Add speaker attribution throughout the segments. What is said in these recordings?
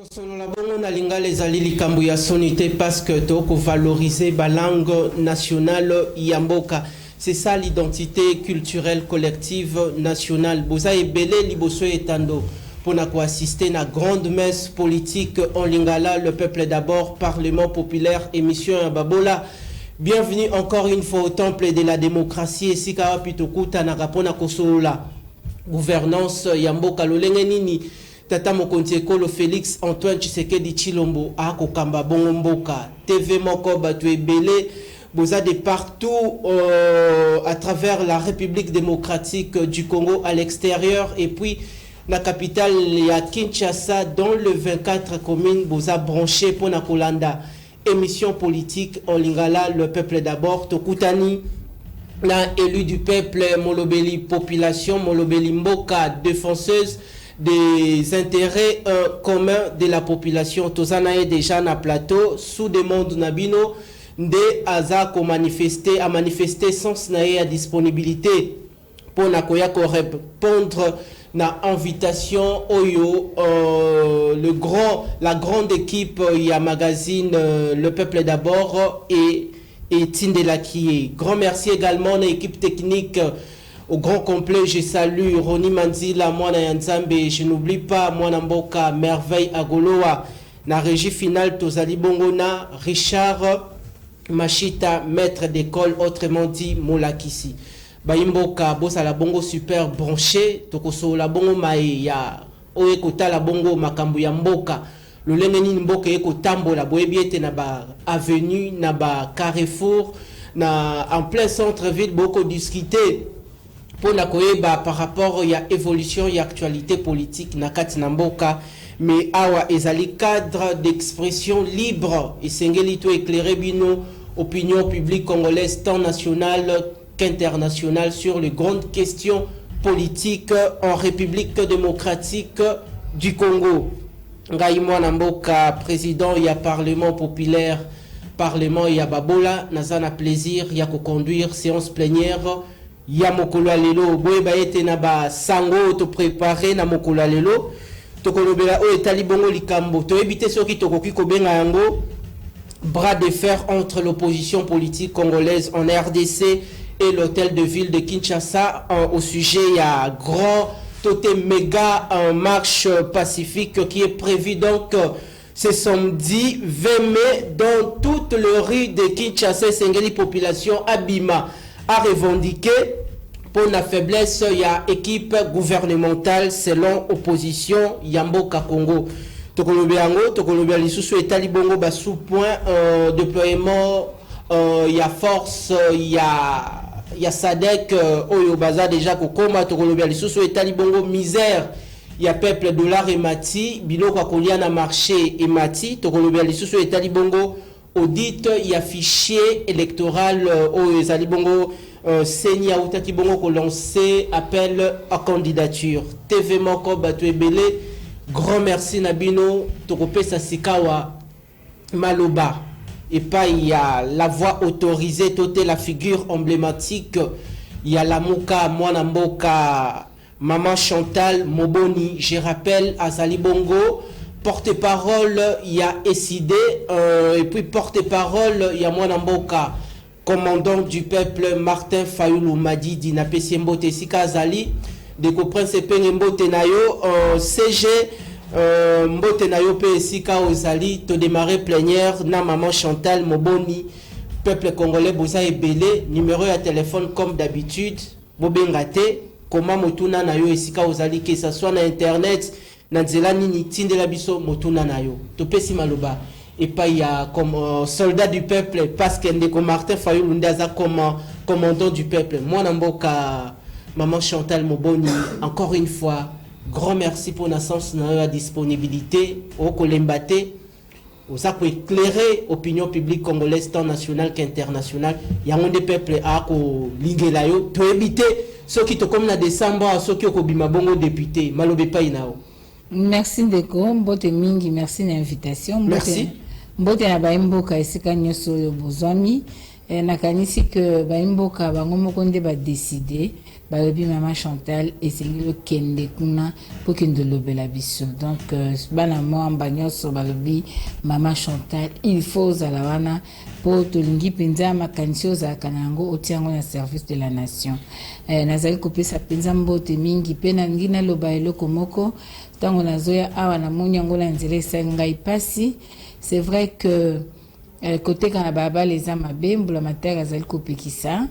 Speaker 1: Kosolola bongo na lingala ezali likambo ya sonité parce que toko valoriser ba langue nationale ya mboka. C'est ça l'identité culturelle collective nationale. Boza ebele liboso etando pour na assister na grande messe politique en lingala, le peuple d'abord, parlement populaire, émission ya babola. Bienvenue encore une fois au temple de la démocratie et sikawa pitokuta na rapona kosolola gouvernance ya mboka lolenge nini Tata Mokonzi Ekolo Félix Antoine Tshisekedi Tshilombo ako kamba bongo mboka TV moko batu ebele boza de partout à travers la République démocratique du Congo à l'extérieur et puis la capitale ya Kinshasa dans le 24 communes boza branché pour na kolanda émission politique en lingala le peuple d'abord tokutani na élu du peuple molobeli population molobeli mboka défenseuse des intérêts communs de la population. Tozana est déjà na plateau sous demande nabino de azako manifester à manifester sans nae à disponibilité pour na koya ko répondre na invitation oyo la grande équipe ya magazine le peuple d'abord et Tindelakié. Grand merci également à l'équipe technique au grand complet. Je salue Roni Manzila, Mwana Yanzambe. Je n'oublie pas Mwana Mboka, Merveille Agoloa. Na régie finale, Tozali Bongona, Richard Machita, maître d'école, autrement dit Molakisi. Baimboka, Bossa la Bongo super branché. Tokoso la Bongo Maïa. Oekota la Bongo Makambu ya Mboka. Le lengeni mboka eko tambola boebiete na ba avenue na ba carrefour na en plein centre ville beaucoup discuter pour na koyeba par rapport ya évolution ya actualité politique na kati na mboka mais awa ezali cadre d'expression libre et sengeli to éclairer bino opinion publique congolaise tant nationale qu'internationale sur les grandes questions politiques en République démocratique du Congo. Ngai mwana mboka président ya parlement populaire parlement ya babola nazana plaisir ya ko conduire séance plénière ya mokolo lelo boyeba ete na ba sango to préparer na mokolo lelo to kolobela o etali bongo likambo to ebite soki to koki ko benga yango bras de fer entre l'opposition politique congolaise en RDC et l'hôtel de ville de Kinshasa au sujet ya grand Toté méga en marche pacifique qui est prévu donc ce samedi 20 mai dans toutes les rues de Kinshasa. Sengeli population Abima a revendiqué pour la faiblesse il y a équipe gouvernementale selon opposition Yamboka Congo. Tokolobiango, Tokolobia lisusu etali bongo ba sous point déploiement il y a force il y a Sadek oyo baza déjà kokoma tokolobia lisusu etali bongo misère il y a peuple dollar et mati biloko akolia na marché et mati tokolobia lisusu etali bongo audit il y a fichier électoral oyo ezali bongo senya utaki bongo ko lancer appel à candidature TV moko bato ebele grand merci nabino tokopesa sikawa maloba. Et pas il y a la voix autorisée, toute la figure emblématique. Il y a la Mouka, Mwana Mboka, Maman Chantal Moboni. Je rappelle Azali Bongo, porte-parole, il y a Essidé, et puis porte-parole, il y a Mwana Mboka, commandant du peuple Martin Fayoulou Madi, Dinapesi Mbote Sika Azali, Deko Prince Mbote Nayo, CG. Mbote na yo pe esika ozali to démarrer plénière na maman Chantal Moboni peuple congolais boza ebele numéro ya téléphone comme d'habitude bobengate comment motuna na yo esika ozali que ça soit na internet na nzela nini tindela biso motuna na yo to pesi maloba et pas il y a comme soldat du peuple parce que ndeko Martin Fayoulou ndaza comme commandant du peuple moi na mboka maman Chantal Moboni encore une fois grand merci pour naissance na la disponibilité au kolembate aux a éclairer opinion publique congolaise tant nationale qu'internationale ya monde peuple a ko lingela yo to éviter ceux qui te comme na décembre ceux qui ko bima bongo député malobe pa inao.
Speaker 2: Merci Ndeko mbote mingi merci na invitation
Speaker 1: merci
Speaker 2: mbote na baimboka esika nyoso yo bozami nakanisi que baimboka bango moko nde ba décider balobi Maman Chantal esengi lokende kuna po kende lobela biso. Donc bana mwamba nyonso balobi Maman Chantal il faut ozala wana po tolingi mpenza makanisi ozalaka na yango otia yango na service de la nation. Nazali kopesa mpenza mbote mingi mpe nalingi naloba eloko moko ntango nazoya awa namoni yango na nzela esali ngai pasi. C'est vrai que côté kana balabala eza mabe mbulamatari azali kopekisa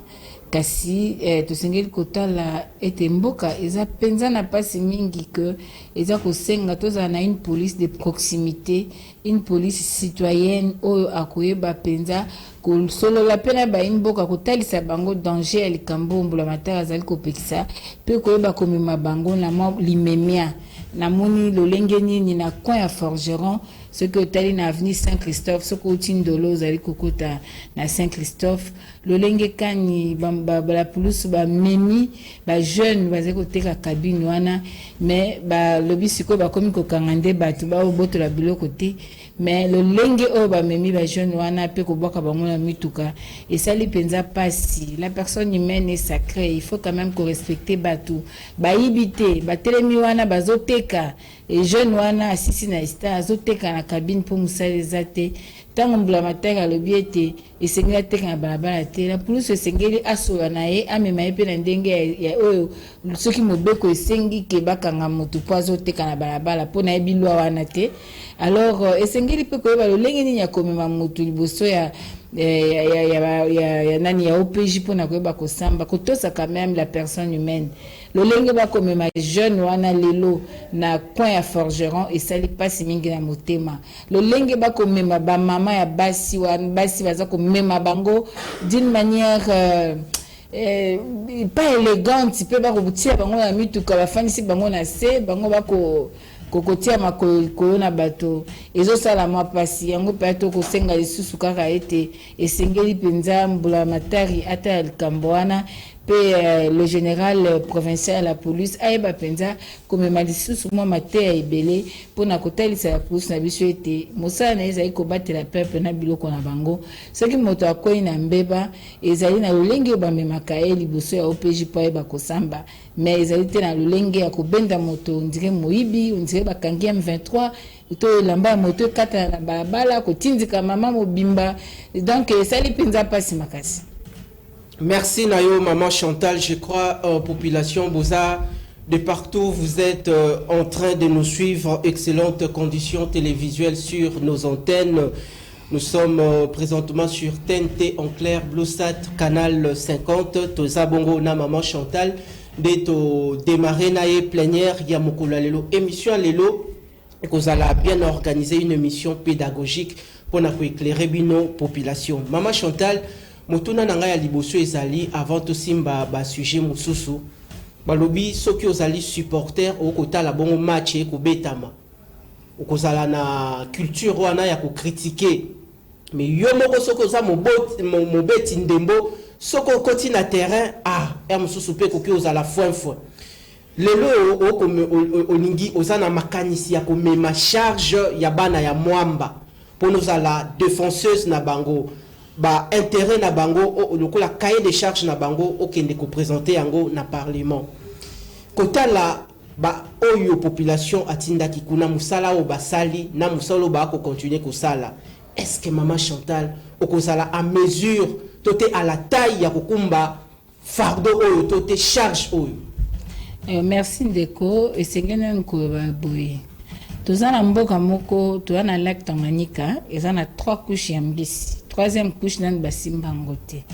Speaker 2: kasi tosengeli kotala ete mboka eza mpenza na pasi mingi ke eza kosenga tozala na une police de proximité, une police citoyenne oyo akoyeba mpenza kosolola mpe na baini mboka kotalisa bango danger ya likambo mbulamatari azali kopekisa mpe koyeba komema bango na mwa limemia. Namoni lolenge nini na coin ya Forgeron ce que otali na avenue Saint-Christophe soko uti ndolo ozali kokota na Saint-Christophe lolenge kani la police bamemi bajeune bazali koteka kabine wana mais balobi sikoyo bakomi kokanga nde bato baobotola biloko te mais lolenge oyo bamemi bajeune wana mpe kobwaka bango na mituka esali mpenza pasi. La personne humaine est sacrée, il faut quand même korespecte bato bayibi te batelemi wana bazoteka jeune wana asisi na ista azoteka na kabine mpo mosala eza te. Ntango mbulamatari alobi ete esengeli ateka na balabala te la police esengeli asola na ye amema ye mpe na ndenge ya oyo soki mobeko esengi ke bakanga moto mpo azoteka na balabala mpo nayebi lwa wana te. Alors esengeli mpe koyeba lolenge nini ya komema moto liboso ya nani ya OPJ pona koyeba kosamba kotosa quand même la personne humaine. Lolenge bakomema jeune wana lelo na coin ya Forgeron esali pasi mingi na motema. Lolenge bakomema ba mama ya basi wana basi baza komema bango d'une manière pas élégante pe bakobutia bango na mituka bafandisi bango na se bango bako kokotia makolo na bato ezosala mwa pasi yango mpe ato kosenga lisusu kaka ete esengeli mpenza mbulamatari ata ya likambo wana mpe le général provincial ya la police ayeba mpenza komema lisusu mwa mateya ebele mpona kotalisa ya police na biso ete mosala na ye ezali kobatela peuple na biloko na bango. Soki moto akoyi na mbeba ezali na lolenge oyo bamemaka ye liboso ya OPJ mpo ayeba kosamba mais ezali te na lolenge ya kobenda moto ondire moyibi ondire bakangi M23 to elamba ya moto ekata na balabala kotindika mama mobimba. Donc esali mpenza pasi makasi.
Speaker 1: Merci Nayo, Maman Chantal. Je crois, population Boza, de partout, vous êtes en train de nous suivre. Excellentes conditions télévisuelles sur nos antennes. Nous sommes présentement sur TNT en clair, Bluesat, canal 50. Toza Bongo na Maman Chantal. De to démarrer naie plénière, Yamokula Lelo. Émission Lelo, vous allez bien organiser une émission pédagogique pour éclairer nos populations. Maman Chantal, motuna nanga ya liboso ezali avant to simba ba sujet mususu balobi soki ozali supporter okotala bongo match ko betama okozala na culture wana ya ko critiquer mais yo moko soko za mobeti ndembo soko koti na terrain mususu pe koki ozala fois lelo olingi ozana makanisi ya ko mema charge ya bana ya mwamba pour nous ala défenseuse na bango ba intérêt na bango lokola cahier de charge na bango okende ko présenter yango na parlement kotala ba oyo population atinda kikuna musala o basali na musalo ba ko continuer ko sala. Est-ce que Maman Chantal okozala à mesure toté à la taille ya kokumba fardeau oyo toté charge oyo?
Speaker 2: Merci Ndeko esengena nko boye tozana mboka moko toana lac Tanganyika ezana 3 couches ya mbisi. Troisième couche dans le basimba ngote.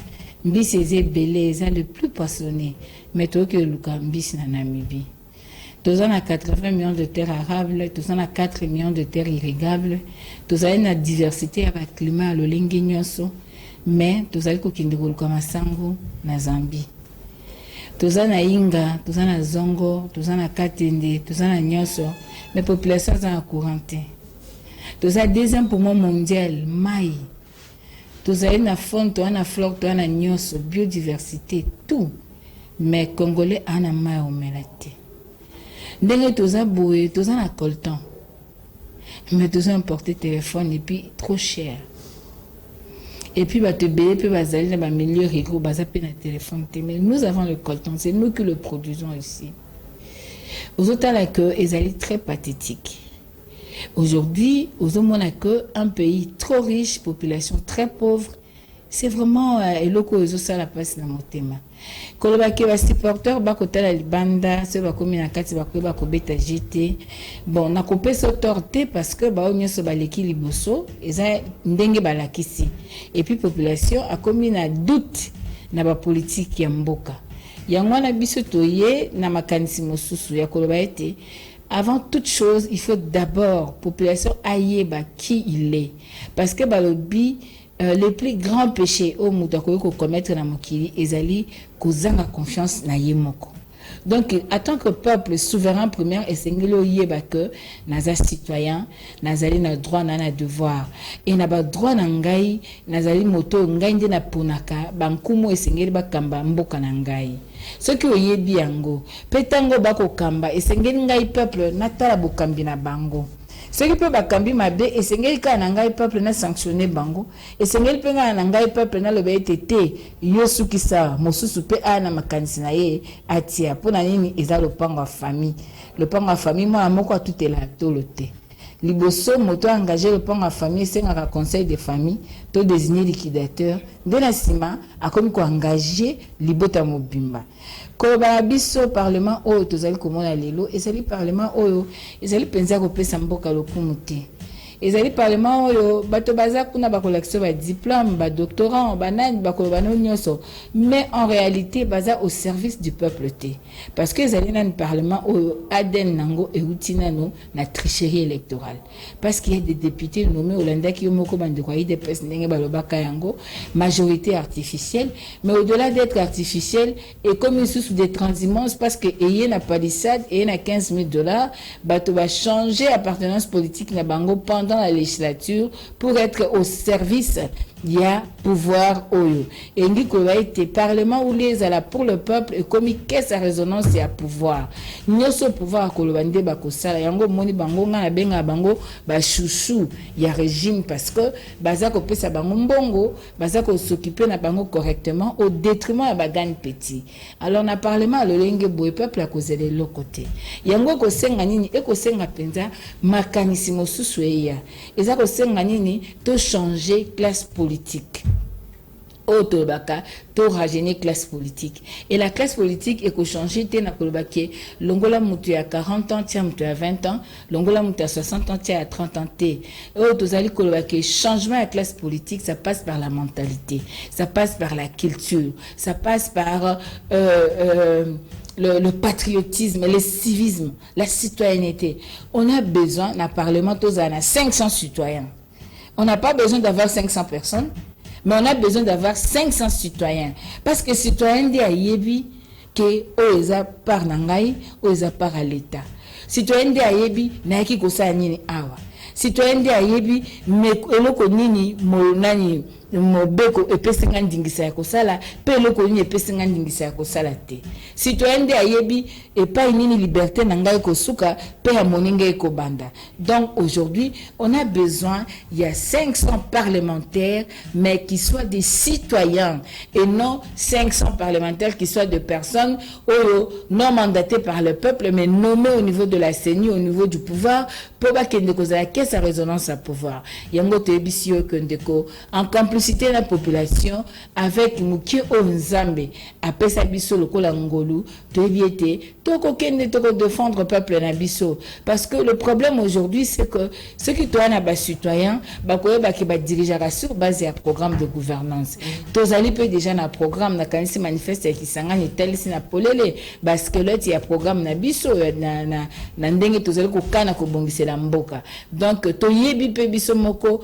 Speaker 2: Mbisi eze belé, eza le plus poissonné. Mais toi que le mbisi na Namibie. Tous en a 80 millions de terres arables, tous en a 4 millions de terres irrigables. Tous en a diversité avec climat le lingi nyonso. Mais tous en a kokindiko comme sango na Zambie. Tous en a inga, tous en a zongo, tous en a katende, tous en a nyonso. Mais population en a couranté. Tous en a deuxième poumon mondial, maï. Tous en a fond, tous en a flore, tous en a nyonso, biodiversité, tout. Mais Congolais en a maï au melate. Ndenge tous en a boué, tous en a coltan. Mais tous en a importé téléphone et puis trop cher. et puis va te bailler, puis va aller dans le milieu rigolo, va zapper dans le téléphone. Mais nous avons le coltan, c'est nous qui le produisons ici. Aux autres, là, que ils allaient très pathétique. Aujourd'hui, aux hommes, un pays trop riche, population très pauvre, c'est vraiment eloko ça la place na motema. Koloba ke ba supporter ba kotala libanda, se ba komi na kati ba ko beta JT. Bon, na kopé so torté parce que ba onyoso ba leki liboso, eza ndenge ba lakisi. Et puis population a komi na doute na ba politique ya mboka. Yango na biso toye na makanisi mosusu ya koloba ete avant toute chose, il faut d'abord population ayeba qui il est parce que ba lobi le plus grand péché au mutako ko commettre na mokili ezali kozanga confiance na yemoko. Donc en tant que peuple souverain premier esengelo yeba que naza citoyen nazali na droit na devoir et na ba droit na ngai nazali moto ngai nde na ponaka bankumu esengeli bakamba mboka na ngai. Ce qui oyebi yango petango bako kamba esengeli ngai peuple natala bokambi na bango. Ce qui peut bakambi mabe esengeli ka na ngai peuple na sanctionner bango esengeli pe na ngai peuple na lobe tete yosuki sa mosusu pe ana makanisi na ye atia pona nini eza lopango ya famille moi moko tout est là tolote liboso moto engagé lopango ya famille sengaka conseil de famille to désigner liquidateur de la sima akomi ko engagé libota mobimba koloba biso parlement oyo tozali komona lelo ezali parlement oyo ezali penza kopesa mboka lokumu te ezali parlement oyo bato baza kuna bakolakisa ba diplôme ba doctorant banani bakoloba no nyonso mais en réalité baza au service du peuple te parce que ezali na parlement oyo aden nango euti nano na tricherie électorale parce qu'il y a des députés nommés Hollanda qui moko bande kwa IDPS ndenge balobaka yango majorité artificielle mais au-delà d'être artificielle et comme sous des transhumance parce que ayé na palissade et na $15,000 bato ba changer appartenance politique na bango pendant la législature pour être au service il y a pouvoir oyo et ngi ko va être parlement ou les ala pour le peuple et comme qu'est sa résonance il y a pouvoir nyoso pouvoir ko lobande ba ko sala yango moni bango nga na benga bango ba chouchou ya régime parce que baza ko pesa bango mbongo baza ko s'occuper na bango correctement au détriment ya bagane petit alors na parlement le lenge boy peuple a causé de l'autre côté yango ko senga nini e ko senga penza makanisi mosusu eya eza ko senga nini to changer classe politique Otobaka, to rajeunir classe politique. Et la classe politique est qu'on change na kolobake, longola mutu à 40 ans, tia mutu à 20 ans, longola mutu à 60 ans, tia à 30 ans. Otozali kolobake, changement à la classe politique, ça passe par la mentalité, ça passe par la culture, ça passe par le patriotisme, le civisme, la citoyenneté. On a besoin, dans le Parlement, on a 500 citoyens. On n'a pas besoin d'avoir 500 personnes, mais on a besoin d'avoir 500 citoyens. Parce que citoyens de Ayebi, que oza par nangai, oza par à l'État. Citoyens de Ayebi, naiki kosa nini awa. Citoyens de Ayebi, me eloko nini monani mobeko epesinga ndingisa ya kosala pe eloko nini epesinga ndingisa ya kosala te. Citoyen de Ayebi et pas une liberté nangai kosuka pe ya moninga ekobanda. Donc aujourd'hui, on a besoin il y a 500 parlementaires mais qui soient des citoyens et non 500 parlementaires qui soient de personnes non mandatées par le peuple mais nommées au niveau de la CENI, au niveau du pouvoir pour ba kende kozala qu'est sa résonance à pouvoir. Yango te ebisio kendeko en complicité la population avec Mukie Onzambe après sa biso lokola ngolu to ebiete toko kende toko défendre peuple na biso parce que le problème aujourd'hui c'est que ceux qui tournent à bas citoyens bakoyeba ki ba dirigeara sur base ya programme de gouvernance tozali pe déjà na programme na kanisi manifeste ki sangani tel si na polele parce que l'autre ya programme na biso na ndenge tozali ko kana ko bongisela mboka donc to yebi pe biso moko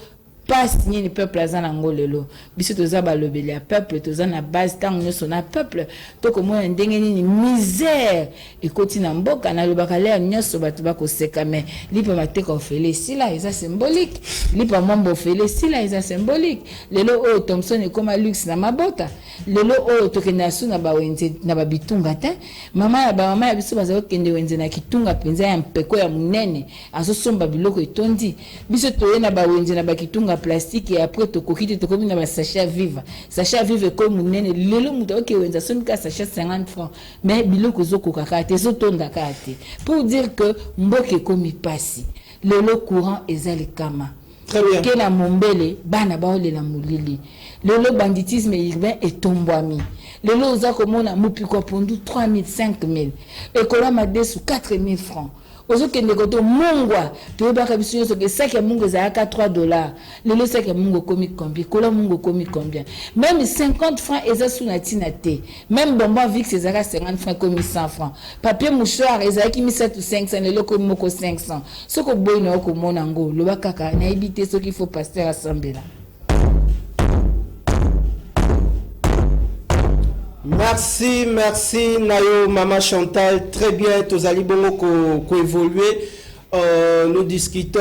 Speaker 2: pas signer le peuple à Zanangolelo. Biso toza balobeli ya peuple toza na base tant nyoso na peuple to komo ndenge nini misère et kotina mboka na lobaka le nyoso batu bako seka mais lipa mateka ofele sila eza symbolique lipa mambo ofele sila eza symbolique lelo o Thompson et comme luxe na mabota lelo oyo tokenda su na bawenze na babitunga te mama ya biso bazali kokende wenze na kitunga mpenza ya mpeko ya monene azosomba biloko etondi biso toye na bawenze na bakitunga plastique et après tokoki te tokomi na basachet à vivre ekomi monene lelo moto akoki wenze asombi ka sachet 50 francs mais biloko ezokokaka te ezotondaka te pour dire que mboka ekomi pasi lelo courant eza likama ke na mombele bana baolela molili lelo banditisme urbain etombwami lelo oza komona mopiko pondu 3000 5000 ekola madesu 4000 francs ozokende koto mungwa toyebaka biso nyonso ke saki ya mungu ezalaka $3 lelo saki ya mungu ekomi combien kola mungu ekomi combien même 50 francs eza suna ntina te même bonbon vix ezalaka 50 francs ekomi 100 francs papier mouchoir ezalaki 1500 lelo ekomi moko 500 soki oboyi na okomona yango loba kaka nayebi te soki faut pasteur asambela.
Speaker 1: Merci Nayo Maman Chantal, très bien, tozali bongo ko évoluer. Nous discutons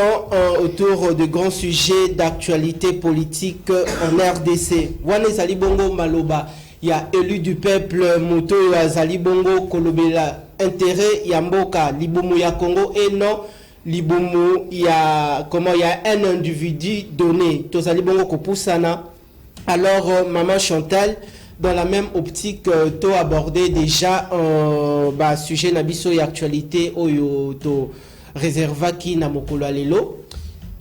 Speaker 1: autour de grands sujets d'actualité politique en RDC. Wane zali bongo maloba, il y a élu du peuple moto ya zali bongo kolobela intérêt ya mboka libumu ya Congo et non libumu ya comment il y a un individu donné. Tozali bongo ko poussana. Alors Maman Chantal, dans la même optique, tu as abordé déjà un sujet nabiso et actualité oyo to réserva qui na mokolo lelo.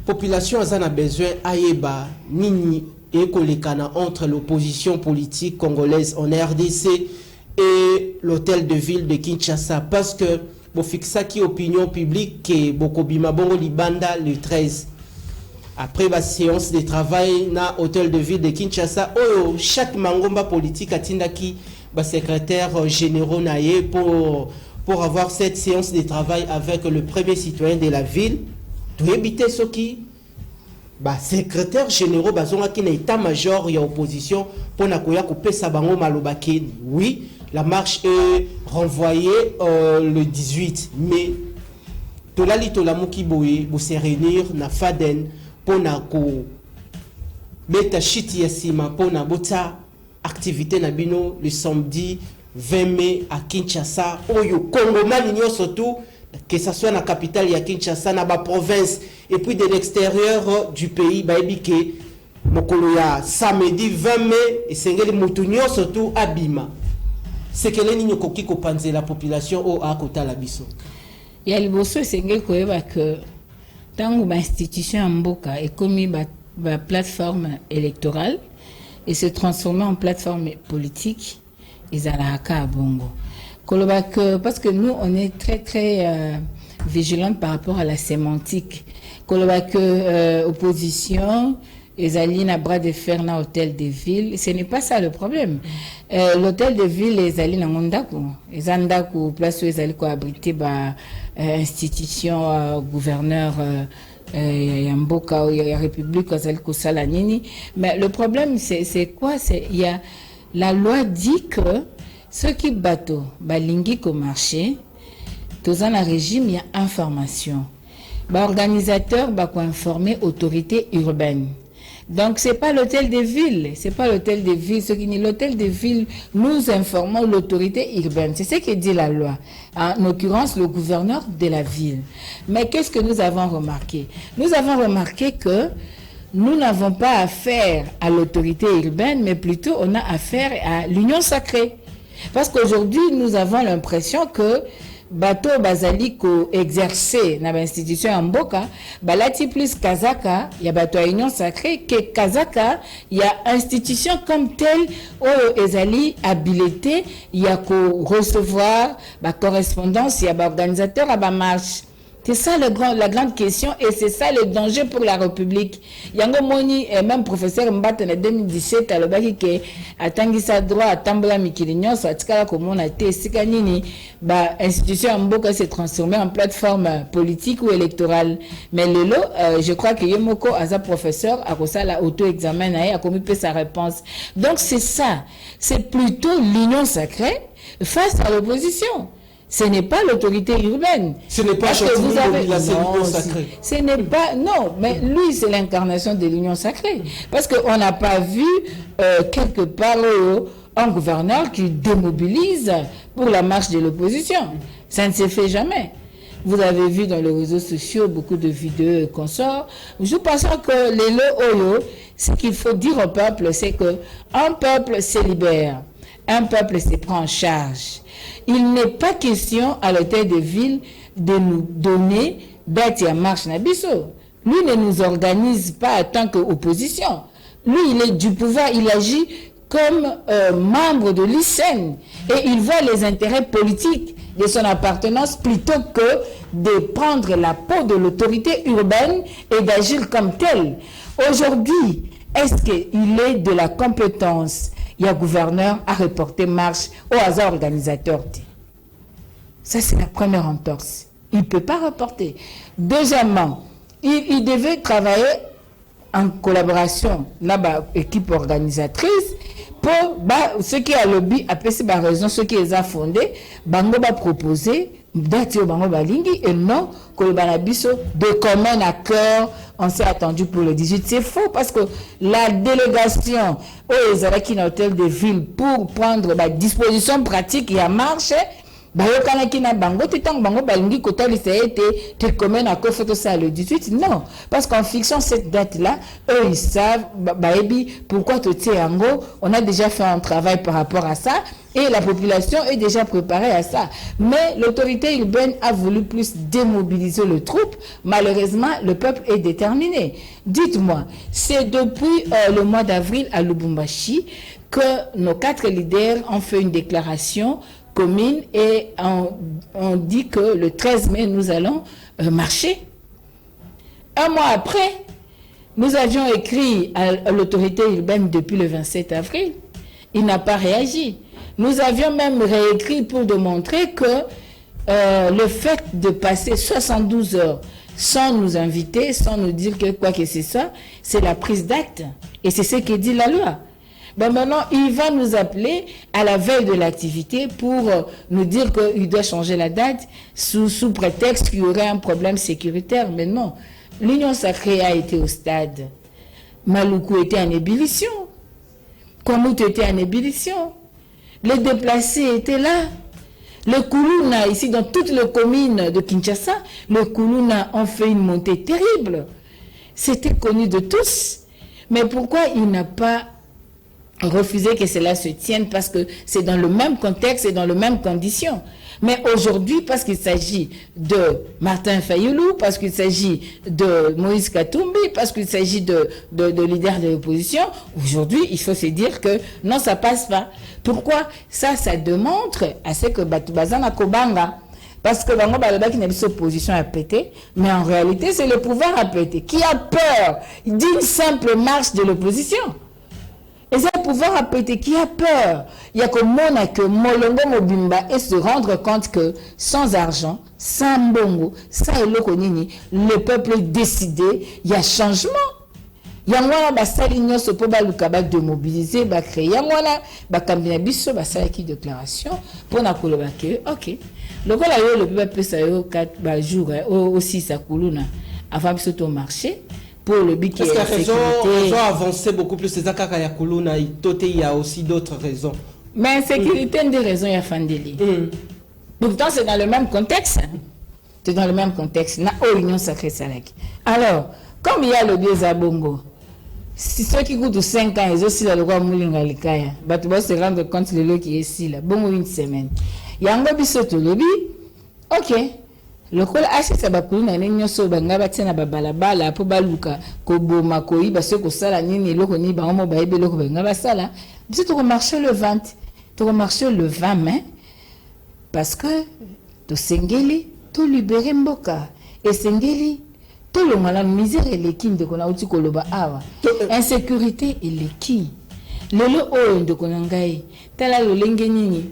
Speaker 1: Population a besoin ayeba nini et kolekana entre l'opposition politique congolaise en RDC et l'hôtel de ville de Kinshasa parce que bo fixa qui opinion publique que bokobima bongo libanda le 13. Après la séance de travail na hôtel de ville de Kinshasa, chaque mangomba politique a tindaki ba secrétaire général naye pour avoir cette séance de travail avec le premier citoyen de la ville. Tu éviter ce qui ba secrétaire général bazonga ki na état-major ya opposition pour na koya couper sa bango malobaki. Oui, la marche est renvoyée le 18 mais tolali tolamuki boye bo se réunir na Faden pona ko beta shiti ya sima pona bota activité na bino le samedi 20 mai à Kinshasa oyo Congomani nyonso tout que ça soit na capitale ya Kinshasa na ba province et puis de l'extérieur du pays ba ebike mokolo ya samedi 20 mai et sengeli mutu nyonso tout abima c'est que les nini koki ko panze la population o a kota la biso
Speaker 2: ya liboso sengeli koyeba que tango ba institution mboka et comme ba plateforme électorale et se transformer en plateforme politique ils alaka bongo koloba que parce que nous on est très vigilants par rapport à la sémantique koloba que opposition ezali na bras de fer na hôtel de ville ce n'est pas ça le problème l'hôtel de ville ezali na ngondako ezandako place où ezali ko abriter ba institution gouverneur ya mboka ya république ezali ko sala nini mais le problème c'est quoi c'est il y a la loi dit que ceux qui bateau balingi ko marché dans un régime il y a information ba organisateur ba ko informer autorité urbaine. Donc c'est pas l'hôtel de ville, c'est pas l'hôtel de ville, ce qui n'est l'hôtel de ville, nous informons l'autorité urbaine, c'est ce que dit la loi, en l'occurrence le gouverneur de la ville. Mais qu'est-ce que nous avons remarqué? Nous avons remarqué que nous n'avons pas affaire à l'autorité urbaine, mais plutôt on a affaire à l'union sacrée. Parce qu'aujourd'hui nous avons l'impression que bateau bazali ko exercer na institution ya mboka balati plus kazaka ya bateau ya union sacrée que kazaka ya institution comme telle oyo ezali habilité ya ko recevoir ba correspondance ya ba organisateur à ba marche. C'est ça la grande question et c'est ça le danger pour la République. Yango moni même professeur Mbata en 2017 alobaki ke atangisa droit atambola mikili nyonso atikala komona te sika nini ba institution mboka s'est transformée en plateforme politique ou électorale. Mais lelo je crois que Yemoko aza professeur akosala auto-examen na akomi pe sa réponse. Donc c'est ça, c'est plutôt l'union sacrée face à l'opposition. Ce n'est pas l'autorité urbaine.
Speaker 1: Ce n'est pas l'union sacrée.
Speaker 2: Ce n'est pas, non, mais lui c'est l'incarnation de l'union sacrée. Parce qu'on n'a pas vu quelque part un gouverneur qui démobilise pour la marche de l'opposition. Ça ne se fait jamais. Vous avez vu dans les réseaux sociaux beaucoup de vidéos et consorts. Je pense que les lots, ce qu'il faut dire au peuple, c'est que un peuple se libère, un peuple se prend en charge. Il n'est pas question à l'hôtel de ville de nous donner date à marche nabiso. Lui ne nous organise pas en tant qu'opposition. Lui, il est du pouvoir, il agit comme membre de l'ICN et il voit les intérêts politiques de son appartenance plutôt que de prendre la peau de l'autorité urbaine et d'agir comme tel. Aujourd'hui, est-ce qu'il est de la compétence, il y a gouverneur à reporter marche au hasard organisateur? Ça, c'est la première entorse. Il ne peut pas reporter. Deuxièmement, il devait travailler en collaboration avec l'équipe organisatrice pour ceux qui a lobby, après c'est la raison, ceux qui les a fondés, bango va proposer date au bango balingi et non que le banabiso de commun accord, on s'est attendu pour le 18. C'est faux parce que la délégation aux Alaki dans l'hôtel de ville pour prendre la disposition pratique et à marche, bango le 18. Non, parce qu'en fixant cette date-là, eux ils savent, pourquoi on a déjà fait un travail par rapport à ça et la population est déjà préparée à ça. Mais l'autorité urbaine a voulu plus démobiliser le troupe. Malheureusement, le peuple est déterminé. Dites-moi, c'est depuis le mois d'avril à Lubumbashi que nos 4 leaders ont fait une déclaration commune et on dit que le 13 mai, nous allons marcher. Un mois après, nous avions écrit à l'autorité urbaine depuis le 27 avril. Il n'a pas réagi. Nous avions même réécrit pour démontrer que le fait de passer 72 heures sans nous inviter, sans nous dire que quoi que c'est ça, c'est la prise d'acte. Et c'est ce que dit la loi. Maintenant, il va nous appeler à la veille de l'activité pour nous dire qu'il doit changer la date sous prétexte qu'il y aurait un problème sécuritaire. Mais non, l'Union sacrée a été au stade. Maluku était en ébullition. Komout était en ébullition. Les déplacés étaient là. Le Koulouna, ici dans toutes les communes de Kinshasa, le Koulouna ont fait une montée terrible. C'était connu de tous. Mais pourquoi il n'a pas refuser que cela se tienne? Parce que c'est dans le même contexte et dans les mêmes conditions. Mais aujourd'hui, parce qu'il s'agit de Martin Fayoulou, parce qu'il s'agit de Moïse Katumbi, parce qu'il s'agit de leaders de l'opposition, aujourd'hui, il faut se dire que non, ça passe pas. Pourquoi? Ça démontre à ce que Batubazana Kobanga, parce que Bango Baloba qui n'a pas opposition à péter, mais en réalité, c'est le pouvoir à péter. Qui a peur d'une simple marche de l'opposition? Et c'est le pouvoir à péter qui a peur. Il y a que Mona, que Molongo Mobimba, et se rendre compte que sans argent, sans bongo, sans elokonini, le peuple est décidé, il y a changement. Il y a un basalignon se peut de mobiliser, de créer. Il y a un cambinabiso, qui déclaration pour na kolobake. Ok. Le quoi le peuple ça yo 4 jours aussi ça kuluna avant que au marché. Pour le but qui est la sécurité.
Speaker 1: Ils ont avancé beaucoup plus. C'est ça il y a aussi d'autres raisons.
Speaker 2: Mais sécurité, une des raisons, il y a Fandeli. Pourtant, c'est dans le même contexte. C'est dans le même contexte. Na Union Sacrée Salaki. Alors, comme il y a le biais à Bongo, si ceux qui goûtent 5 ans, ils ont aussi le droit de mourir Likaya. Tu vas se rendre compte de l'eau qui est ici, là. Bongo une semaine. Il y a un gars qui saute le lobby. Ok. Le col ashi sabakulu na nenyo so banga batina babalabala po baluka ko boma ko iba se ko sala nini loko ni ba mo ba ebe loko banga basala biso to marcher le 20 mai parce que to sengeli to libérer mboka et sengeli to le mala misère et les kin de kona uti ko loba awa insécurité et les qui le o ndo kona ngai tala lo lenge nini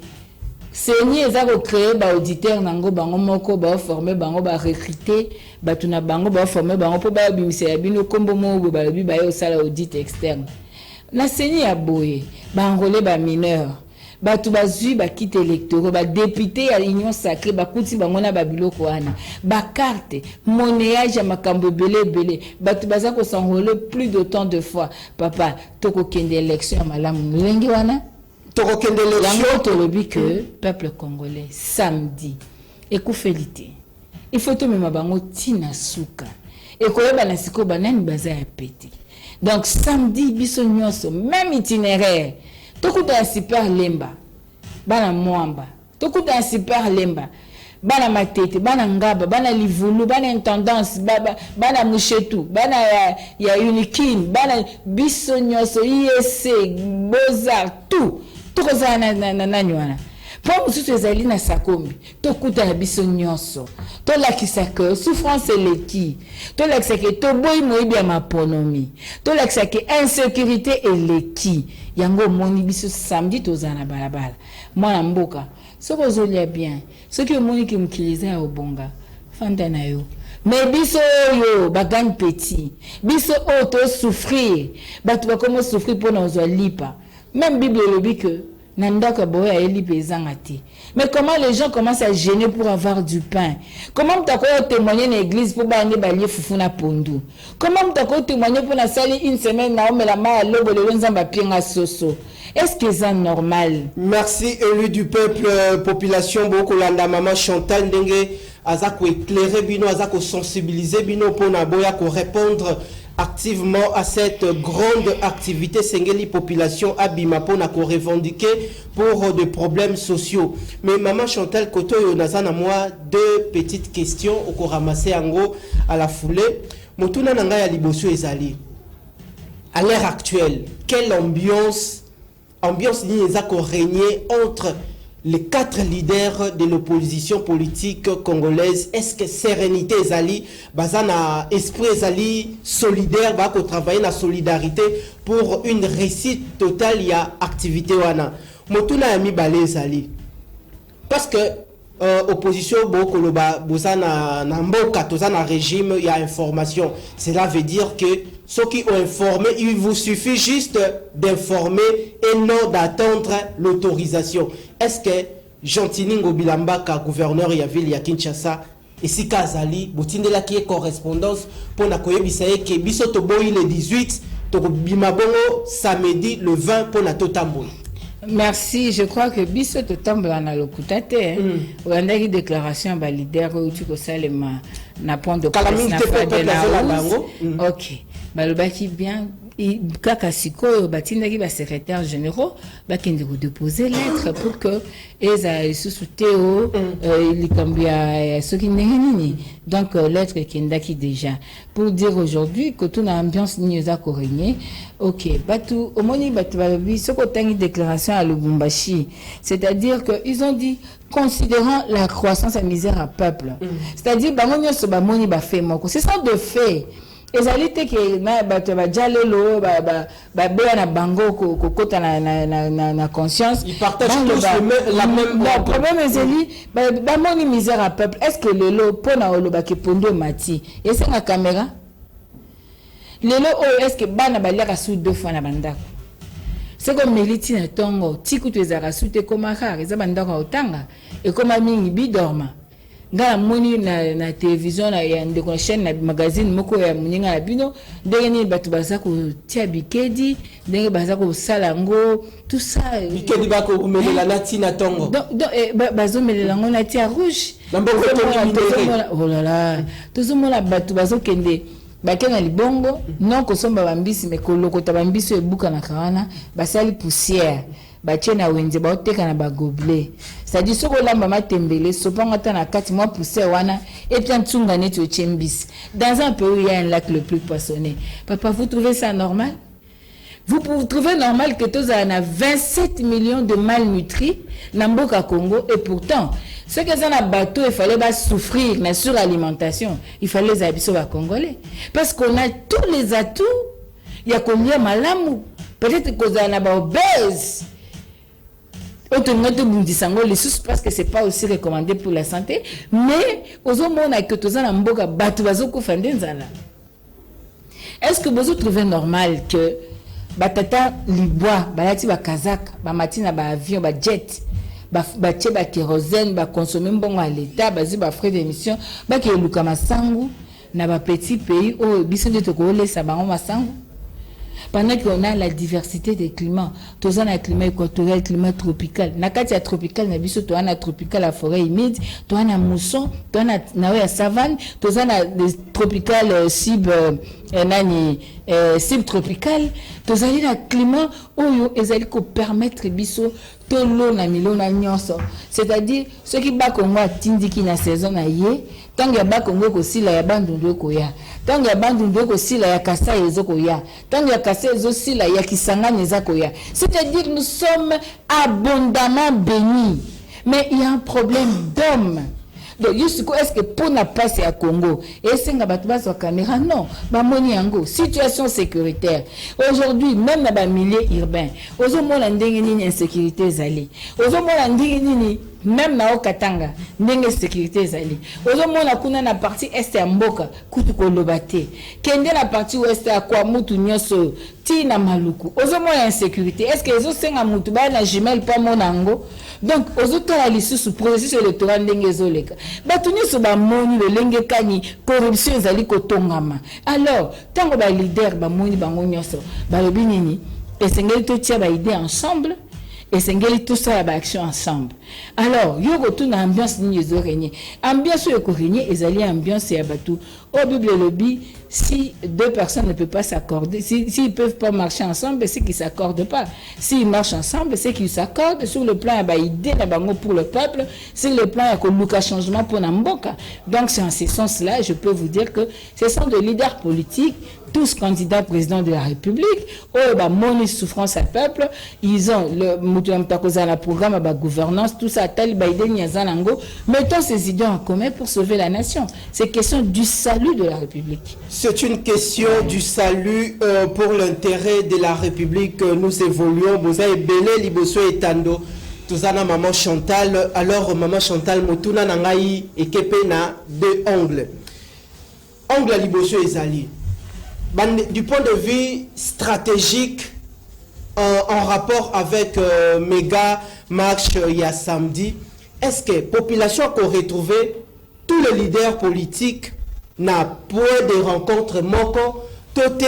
Speaker 2: Seigneur eza ko créer ba auditeur nango bango moko ba former bango ba recruter batuna bango ba former bango po ba bimisa bino kombo mo ba lobi ba yo sala audit externe na Seigneur aboye ba enrôler ba mineur batu bazui ba kit électoraux ba député à l'union sacrée ba kuti bango na ba biloko wana ba carte monnayage ya makambo belé batu baza ko s'enrôler plus de temps de fois papa toko kende élection malamu lenge wana
Speaker 1: Torokende l'élection.
Speaker 2: Yango tolobi que peuple congolais samedi ekufélité. Il faut tout même bango tina suka. Et koyeba na siko banani baza ya pété. Donc samedi biso nyonso même itinéraire. Tokuta super lemba. Bana mwamba. Tokuta super lemba. Bana matete, bana ngaba, bana livulu, bana intendance, bana mushetu, bana ya unikin, bana biso nyonso IEC, Beaux-Arts, tout koza na nywana. Pour mususu ezali na sakombi, tokuta na biso nyonso. To lakisa que souffrance eleki. To lakisa que to boy moyibi ya maponomi. To lakisa que insécurité eleki. Yango moni biso samedi tozana balabala. Mwana mboka, soko zolia bien. Ce que moni ki mkiliza ya obonga. Fanta na yo. Mais biso yo bagan petit. Biso to souffrir. Batu ba comment souffrir pour nous lipa. Même Bible le dit que nandaka boya eli pesangati. Mais comment les gens commencent à gêner pour avoir du pain? Comment tu as témoigné dans l'église pour bailler balier fufuna pondu? Comment tu as témoigné pour la salle une semaine na omela ma lobo le nzamba pienga soso? Est-ce que c'est normal?
Speaker 1: Merci élu du peuple population beaucoup landa maman Chantal ndenge azako éclairer bino azako sensibiliser bino pour na boya ko répondre activement à cette grande activité Sengeli population abima pour na ko revendiquer pour des problèmes sociaux. Mais maman Chantal Kotoyo nazana moi deux petites questions au ko ramasser en gros à la foulée. Motuna nanga ya liboso ezali. À l'heure actuelle, quelle ambiance ni ezako régner entre les quatre leaders de l'opposition politique congolaise? Est-ce que sérénité ezali bazana esprit ezali solidaire ba ko travailler na solidarité pour une réussite totale ya activité wana motuna ya mibale ezali parce que opposition bokoloba bozana na mboka tozana régime ya information, cela veut dire que ceux qui ont informé, il vous suffit juste d'informer et non d'attendre l'autorisation. Est-ce que Jean-Tiningo Bilambaka, gouverneur de la ville de Kinshasa, et si Kazali, Botindela qui est correspondance pour la Koyebisaye, qui est Bisotoboy le 18, Bimabongo samedi le 20 pour la Totamboy?
Speaker 2: Merci, je crois que biso totambola na lokutate on a une déclaration ba leader ou tu ko salema na point de presse na de la OK balobaki bien kaka sikoyo batindaki ba secrétaire généraux bakende ko déposer lettre pour que eza susuteo likambia soki nini donc lettre kendaki déjà pour dire aujourd'hui que tout na ambiance ni za ko régner. OK batu omoni batu balobi soko tangi déclaration à Lubumbashi, c'est-à-dire que ils ont dit considérant la croissance et misère à peuple, c'est-à-dire bango nyoso ba moni ba fait moko, c'est ça de fait. Ezali te ke na bato ba jalelo ba beya na bango ko kota na conscience.
Speaker 1: Ils partagent tous la même.
Speaker 2: Le problème ezali ba moni misère à peuple. Est-ce que lelo pona oloba ke pondo mati ese na caméra lelo est-ce que bana baliaka sous deux fois na bandako? C'est comme militi na tongo tikutu ezara sute koma khare eza bandako otanga et comme mingi bidorma ngala moni na télévision na ya ndeko chaîne na magazine moko ya muninga na bino ndenge ni batu baza ko tia bikedi ndenge baza ko salango tout ça
Speaker 1: bikedi bako melela na tina tongo
Speaker 2: donc bazo melela ngo na tia rouge
Speaker 1: nambo
Speaker 2: oh là là tout mona batu bazo kende bakena libongo non ko somba bambisi me ko lokota bambisi ebuka na kawana basali poussière batie na wenze baoteka na bagobelet, c'est-à-dire soko lamba matembele sopanga ta na kati mwa poussière wana et puis ntunga neti ochembisi dans un pays où il y a un lac le plus poissonné. Papa, vous trouvez ça normal? Vous trouvez normal que tous en a 27 millions de malnutris na mboka Congo et pourtant ceux qui sont dans bateau il fallait pas souffrir na suralimentation, il fallait les habiter aux Congolais parce qu'on a tous les atouts, il y a combien malamu peut-être qu'on a na obèse parce que c'est pas aussi recommandé pour la santé, mais aux hommes que tous en mboka batu bazoko fandenzala. Est-ce que vous trouvez normal que batata liboa balati ba kazak ba matina ba avion ba jet ba tche ba kérosène ba consommer mbongo à l'état bazi ba frais d'émission ba ke luka masangu na ba petit pays o biso de to ko lesa bango masangu Pendant qu'on a la diversité des climats, tous on a climat équatorial, climat tropical. Nakati ya tropical, na biso to ana tropical à forêt humide, to ana mousson, to ana nawe à savane, tous on a des tropical subtropical, tous on a climat oyo ezali ko permettre biso to lo na milona nyonso. C'est-à-dire ceux qui ba Congo tindiki na saison na ye, tant ya ba Congo ko sila ya bandundu ko ya. Tant ya bandundu ko sila ya kasa ezoko ya. Tant ya kasa ezo sila ya kisangani ezako ya. C'est-à-dire nous sommes abondamment bénis. Mais il y a un problème d'homme. Donc, est-ce que pour ne pas à Congo, et c'est un caméra? Non, yango. Situation sécuritaire. Aujourd'hui, même dans les milieux urbains, aujourd'hui, on a une insécurité zali. Aujourd'hui, même na Okatanga, ndenge sécurité zali. Aujourd'hui, on a na partie est à Mboka, kutu kolobate. Kende la partie ouest à Kwamutu nyoso, ti na Maluku. Aujourd'hui, on a insécurité. Est-ce que les autres senga mutu ba na jumelle pas monango? Donc, aux autres à l'issue sous processus électoral ndenge zoleka. Batuni so ba moni le lenge kani corruption zali kotongama. Alors, tango ba leader ba moni bango nyoso, ba lobi nini? Et sengeli to tia ba idée ensemble. Et sengeli tout ça ba action ensemble. Alors, yo retourne ambiance ni zo régner. Ambiance yo ko régner ezali ambiance ya batu. Au Bible lobby, si deux personnes ne peuvent pas s'accorder, s'ils ne peuvent pas marcher ensemble, c'est qu'ils ne s'accordent pas. S'ils marchent ensemble, c'est qu'ils s'accordent sur le plan d'idée pour le peuple, sur le plan de changement pour Namboka. Donc, c'est en ce sens-là, je peux vous dire que ce sont des leaders politiques, tous candidats président de la République, moni souffrance à peuple, ils ont le programme de gouvernance, tout ça, tel mettons ces idées en commun pour sauver la nation. C'est question du salut de la République.
Speaker 1: C'est une question du salut pour l'intérêt de la République. Nous évoluons. Vous avez belé liboso et tando. Tuzana maman Chantal. Alors maman Chantal motuna nangai ekepena deux ongles. Ongle liboso ezali. Du point de vue stratégique, en rapport avec méga marche il y a samedi, est-ce que la population a retrouvé tous les leaders politiques na point de rencontre moko tote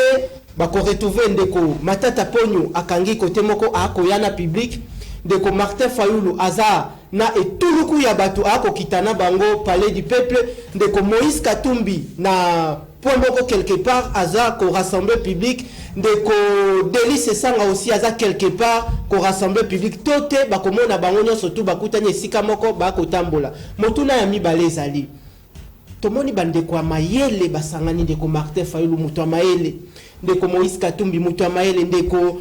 Speaker 1: bako retrouver ndeko Matata Ponyo akangi côté moko akoyana public ndeko Martin Fayulu aza na etuluku ya batu ako kitana bango palais du peuple ndeko Moïse Katumbi na point moko quelque part aza ko rassembler public ndeko Délice Sanga aussi aza quelque part ko rassembler public tote bako mona bango nyonso tu bakutanye esika moko bako tambola motuna ya mibale ezali tomoni bandeko ya mayele basangani ndeko Martin Fayulu mutu ya mayele ndeko Moïse Katumbi mutu ya mayele ndeko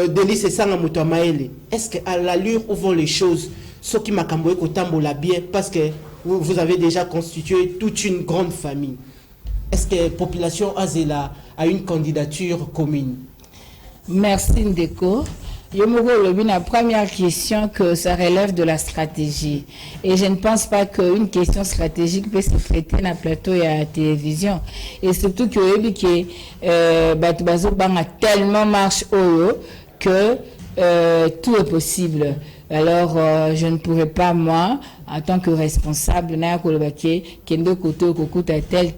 Speaker 1: Délice Sanga mutu ya mayele. Est-ce que à l'allure où vont les choses ce qui m'a camboé kotambola bien parce que vous avez déjà constitué toute une grande famille. Est-ce que la population azela a une candidature commune?
Speaker 2: Merci Ndeko. La première question que ça relève de la stratégie. Et je ne pense pas qu'une question stratégique peut se traiter dans le plateau et à la télévision. Et surtout que Batubazo a tellement marche que tout est possible. Alors, je ne pourrais pas, moi, en tant que responsable, Kendo Koto, Kokuta, tel.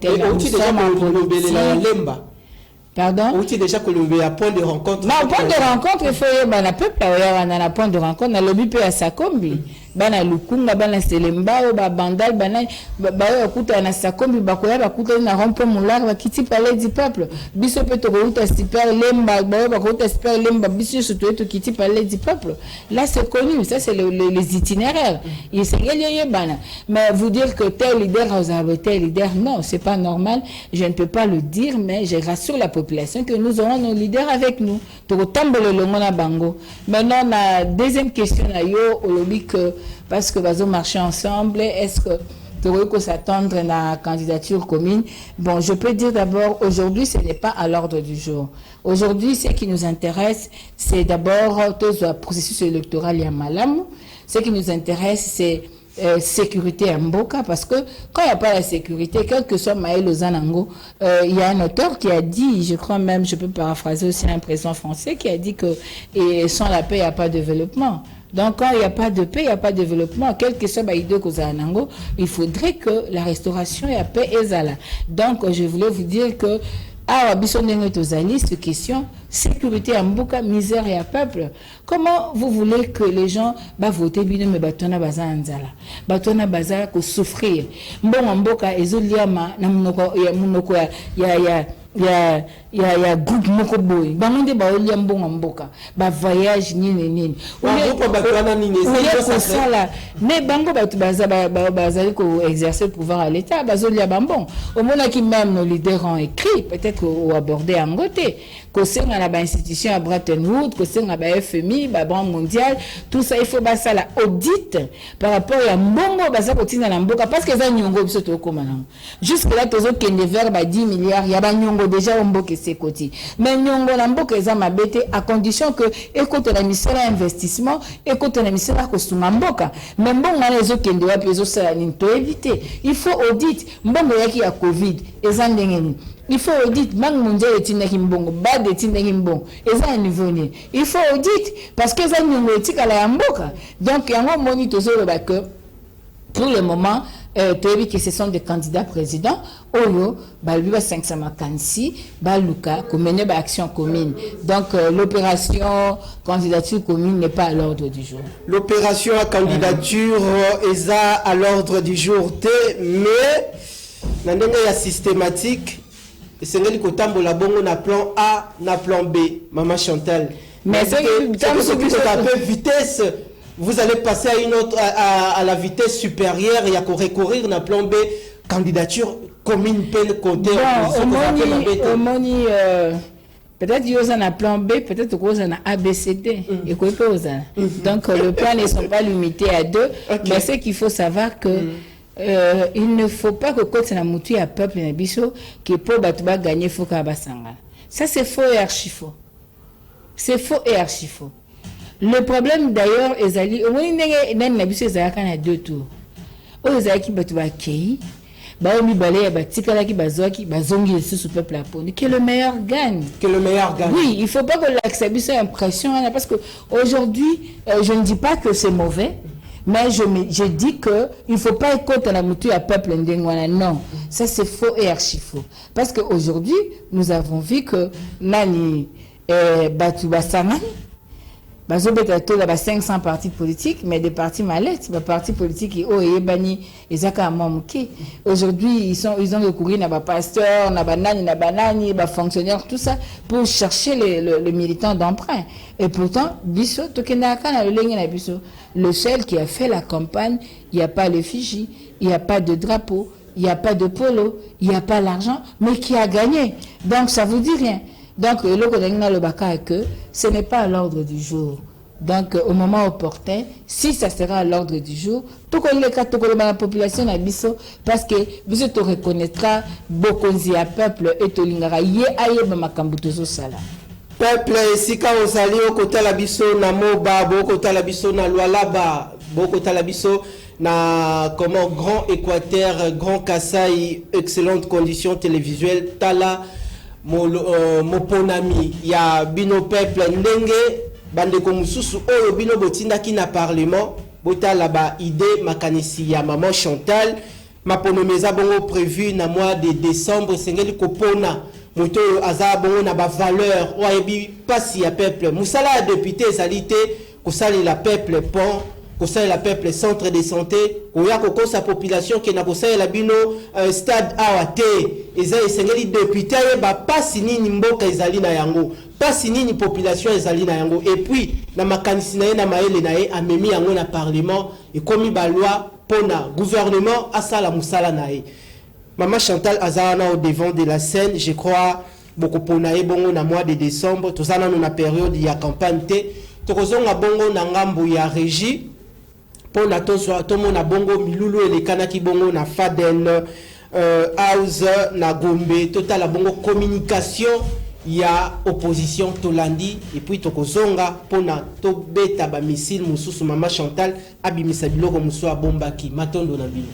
Speaker 2: Pardon?
Speaker 1: Ou tu déjà que le point de rencontre?
Speaker 2: Non, point de rencontre, il faut y avoir un peuple, un point de rencontre, dans le lobby à Sakombi. Bana lukunga bana selembao ba bandal bana ba kuta na Sakombi bakoya bakuta na rompo mular ba kiti palais du peuple biso peto kuta super lemba ba kuta super lemba biso surtout to kiti palais du peuple. Là c'est connu, ça c'est les itinéraires. Il s'est gagné bana. Mais vous dire que tel leader a tel leader, non, c'est pas normal. Je ne peux pas le dire, mais je rassure la population que nous aurons nos leaders avec nous. To tambole le mona bango. Maintenant la deuxième question là yo olobi que parce que nous marcher ensemble, est-ce que tu veux s'attendre à la candidature commune? Bon, je peux dire d'abord, aujourd'hui, ce n'est pas à l'ordre du jour. Aujourd'hui, ce qui nous intéresse, c'est d'abord tout le processus électoral à Malam. Ce qui nous intéresse, c'est sécurité à Mboka, parce que quand il n'y a pas la sécurité, quel que soit Maël Ozanango, il y a un auteur qui a dit, je crois même, je peux paraphraser aussi un président français, qui a dit que sans la paix, il n'y a pas de développement. Donc, quand il n'y a pas de paix, il n'y a pas de développement. Quel que soit Baïdo Kozanango, il faudrait que la restauration et la paix est là. Donc, je voulais vous dire que Ah, biso ndenge tozali, cette question, sécurité à mboka, misère et à peuple. Comment vous voulez que les gens va voter bino me batona baza anzala? Batona baza ko souffrir. Mbongo mboka ezoliama na munoko ya groupe moko boy. Bangonde ba olia mbongo mboka. Ba voyage nini.
Speaker 1: Groupe batona nini
Speaker 2: c'est ça là. Mais bango batu bazali ko exercer le pouvoir à l'état, bazolia bambon. Au moment qui même nos leaders ont écrit, peut-être ou abordé en côté, que c'est dans la institution à Bretton Woods, que c'est dans la FMI, la Banque mondiale, tout ça il faut ça la audit par rapport à mbongo baza kotina na mboka parce que ça nyongo biso to komana. Jusque là tozo kende vers 10 milliards, ya ba nyongo déjà mboka c'est côté. Mais nyongo na mboka eza mabete à condition que écoute la mission investissement, écoute la mission à kosuma mboka. Mais mbongo na ezo kende wapi ezo sala ni to éviter. Il faut audit mbongo yaki ya Covid, eza ndenge ni. Il faut audit, Banque mondiale est une kimbongo, bad est une kimbongo, et ça un niveau ni. Il faut audit, parce que ça nous éthique à la mboka. Donc, il y a un moniteur que pour le moment, que ce sont des candidats présidents, Oyo, lui 556, Luka, qui mène action commune. Donc, l'opération candidature commune n'est pas à l'ordre du jour.
Speaker 1: L'opération à candidature est à l'ordre du jour, mais il y a systématique. C'est un bongo na plan A, na plan B, Maman Chantal.
Speaker 2: Mais c'est
Speaker 1: que vitesse, vous allez passer à une autre, à la vitesse supérieure, il y a qu'à recourir na plan B, candidature commune peine côté.
Speaker 2: Peut-être qu'il y a un plan B, peut-être qu'il y a un ABCD. Donc, le plan ne sont pas limités à deux, mais c'est qu'il faut savoir que il ne faut pas que quand on a monté à peuple nabiso que pour battre gagner faut qu'à basanga. Ça c'est faux et archi faux. C'est faux et archi faux. Le problème d'ailleurs est ali au moins n'en nabiso ezaka na deux tours. O ezaki battu ba kei ba omi balé ba tikala ki bazwaki bazongi sous peuple la pone que le meilleur gagne.
Speaker 1: Que le meilleur gagne.
Speaker 2: Oui, il faut pas que l'acceptation impression parce que aujourd'hui je ne dis pas que c'est mauvais. Mais je dis que il ne faut pas écouter la mouture à peuple ndengwana. Non, ça c'est faux et archi faux. Parce qu'aujourd'hui, nous avons vu que Nani Batu Bassamani, Bazobeta Tola 500 partis politiques, mais des partis mallettes, des partis politiques qui ont ébani et Zaka Mamouki. Aujourd'hui, ils ont recouru à des pasteurs, à des banani, des fonctionnaires, tout ça, pour chercher les militants d'emprunt. Et pourtant, Bisso, le seul qui a fait la campagne, il n'y a pas l'effigie, il n'y a pas de drapeau, il n'y a pas de polo, il n'y a pas l'argent, mais qui a gagné. Donc, ça ne vous dit rien. Donc, le baka que ce n'est pas à l'ordre du jour. Donc, au moment opportun, si ça sera à l'ordre du jour, tout le cas, tout la population a biso, parce que vous te reconnaîtra beaucoup de peuple et te lingara yé aye bamakambutozo sala.
Speaker 1: Peuple esika ozali okota la biso na moba bokota la biso na Lualaba bokota la biso na comment Grand Équateur, Grand Kasaï, excellentes conditions télévisuelles tala moponami ya bino peuple ndenge bande ko mususu oyo bino botinda ki na parlement botala ba idée makanisi ya Maman Chantal maponomeza bongo prévu na mois de décembre sengeli kopona moto aza bongo na ba valeur oyebi pasi ya peuple musala député ezalité ko sali la peuple pont ko sali la peuple centre de santé oya ko sa population ke na ko sali la bino stade awate eza esengeli député ba pasi nini mboka ezali na yango pasi nini population ezali na yango et puis na makanisi na ye na maele na ye amemi yango na parlement et komi ba loi pona gouvernement asala musala na ye. Maman Chantal Azana au devant de la scène, je crois beaucoup pour nae bongo na mois de décembre, tout ça dans la période il y a campagne té, tokozonga bongo na ngambu ya régie, pour na tomo na bongo milulu et les kanaki bongo na Faden house na Gombe, total la bongo communication il y a opposition tolandi et puis tokozonga pour na to beta ba missile mususu Maman Chantal abimisa biloko musu abombaki matondo na bino.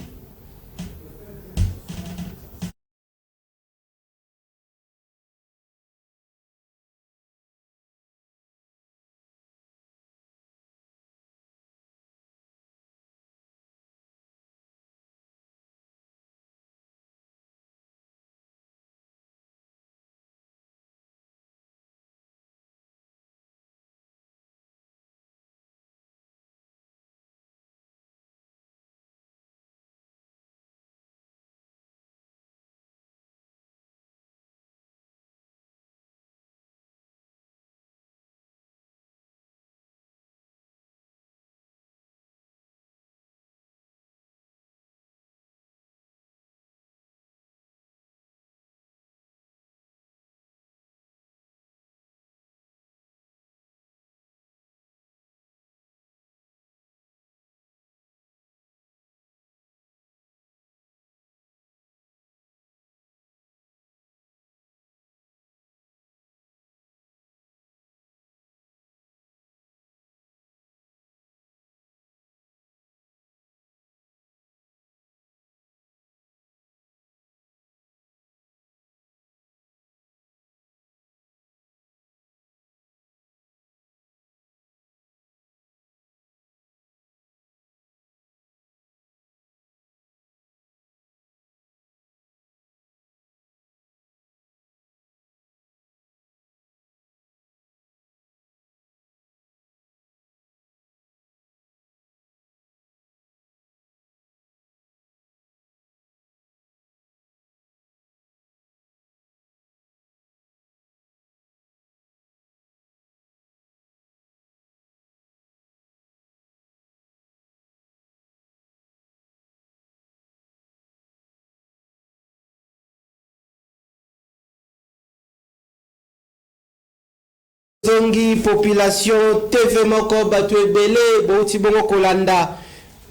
Speaker 1: Zongi population TV moko batu ebele bouti bongo kolanda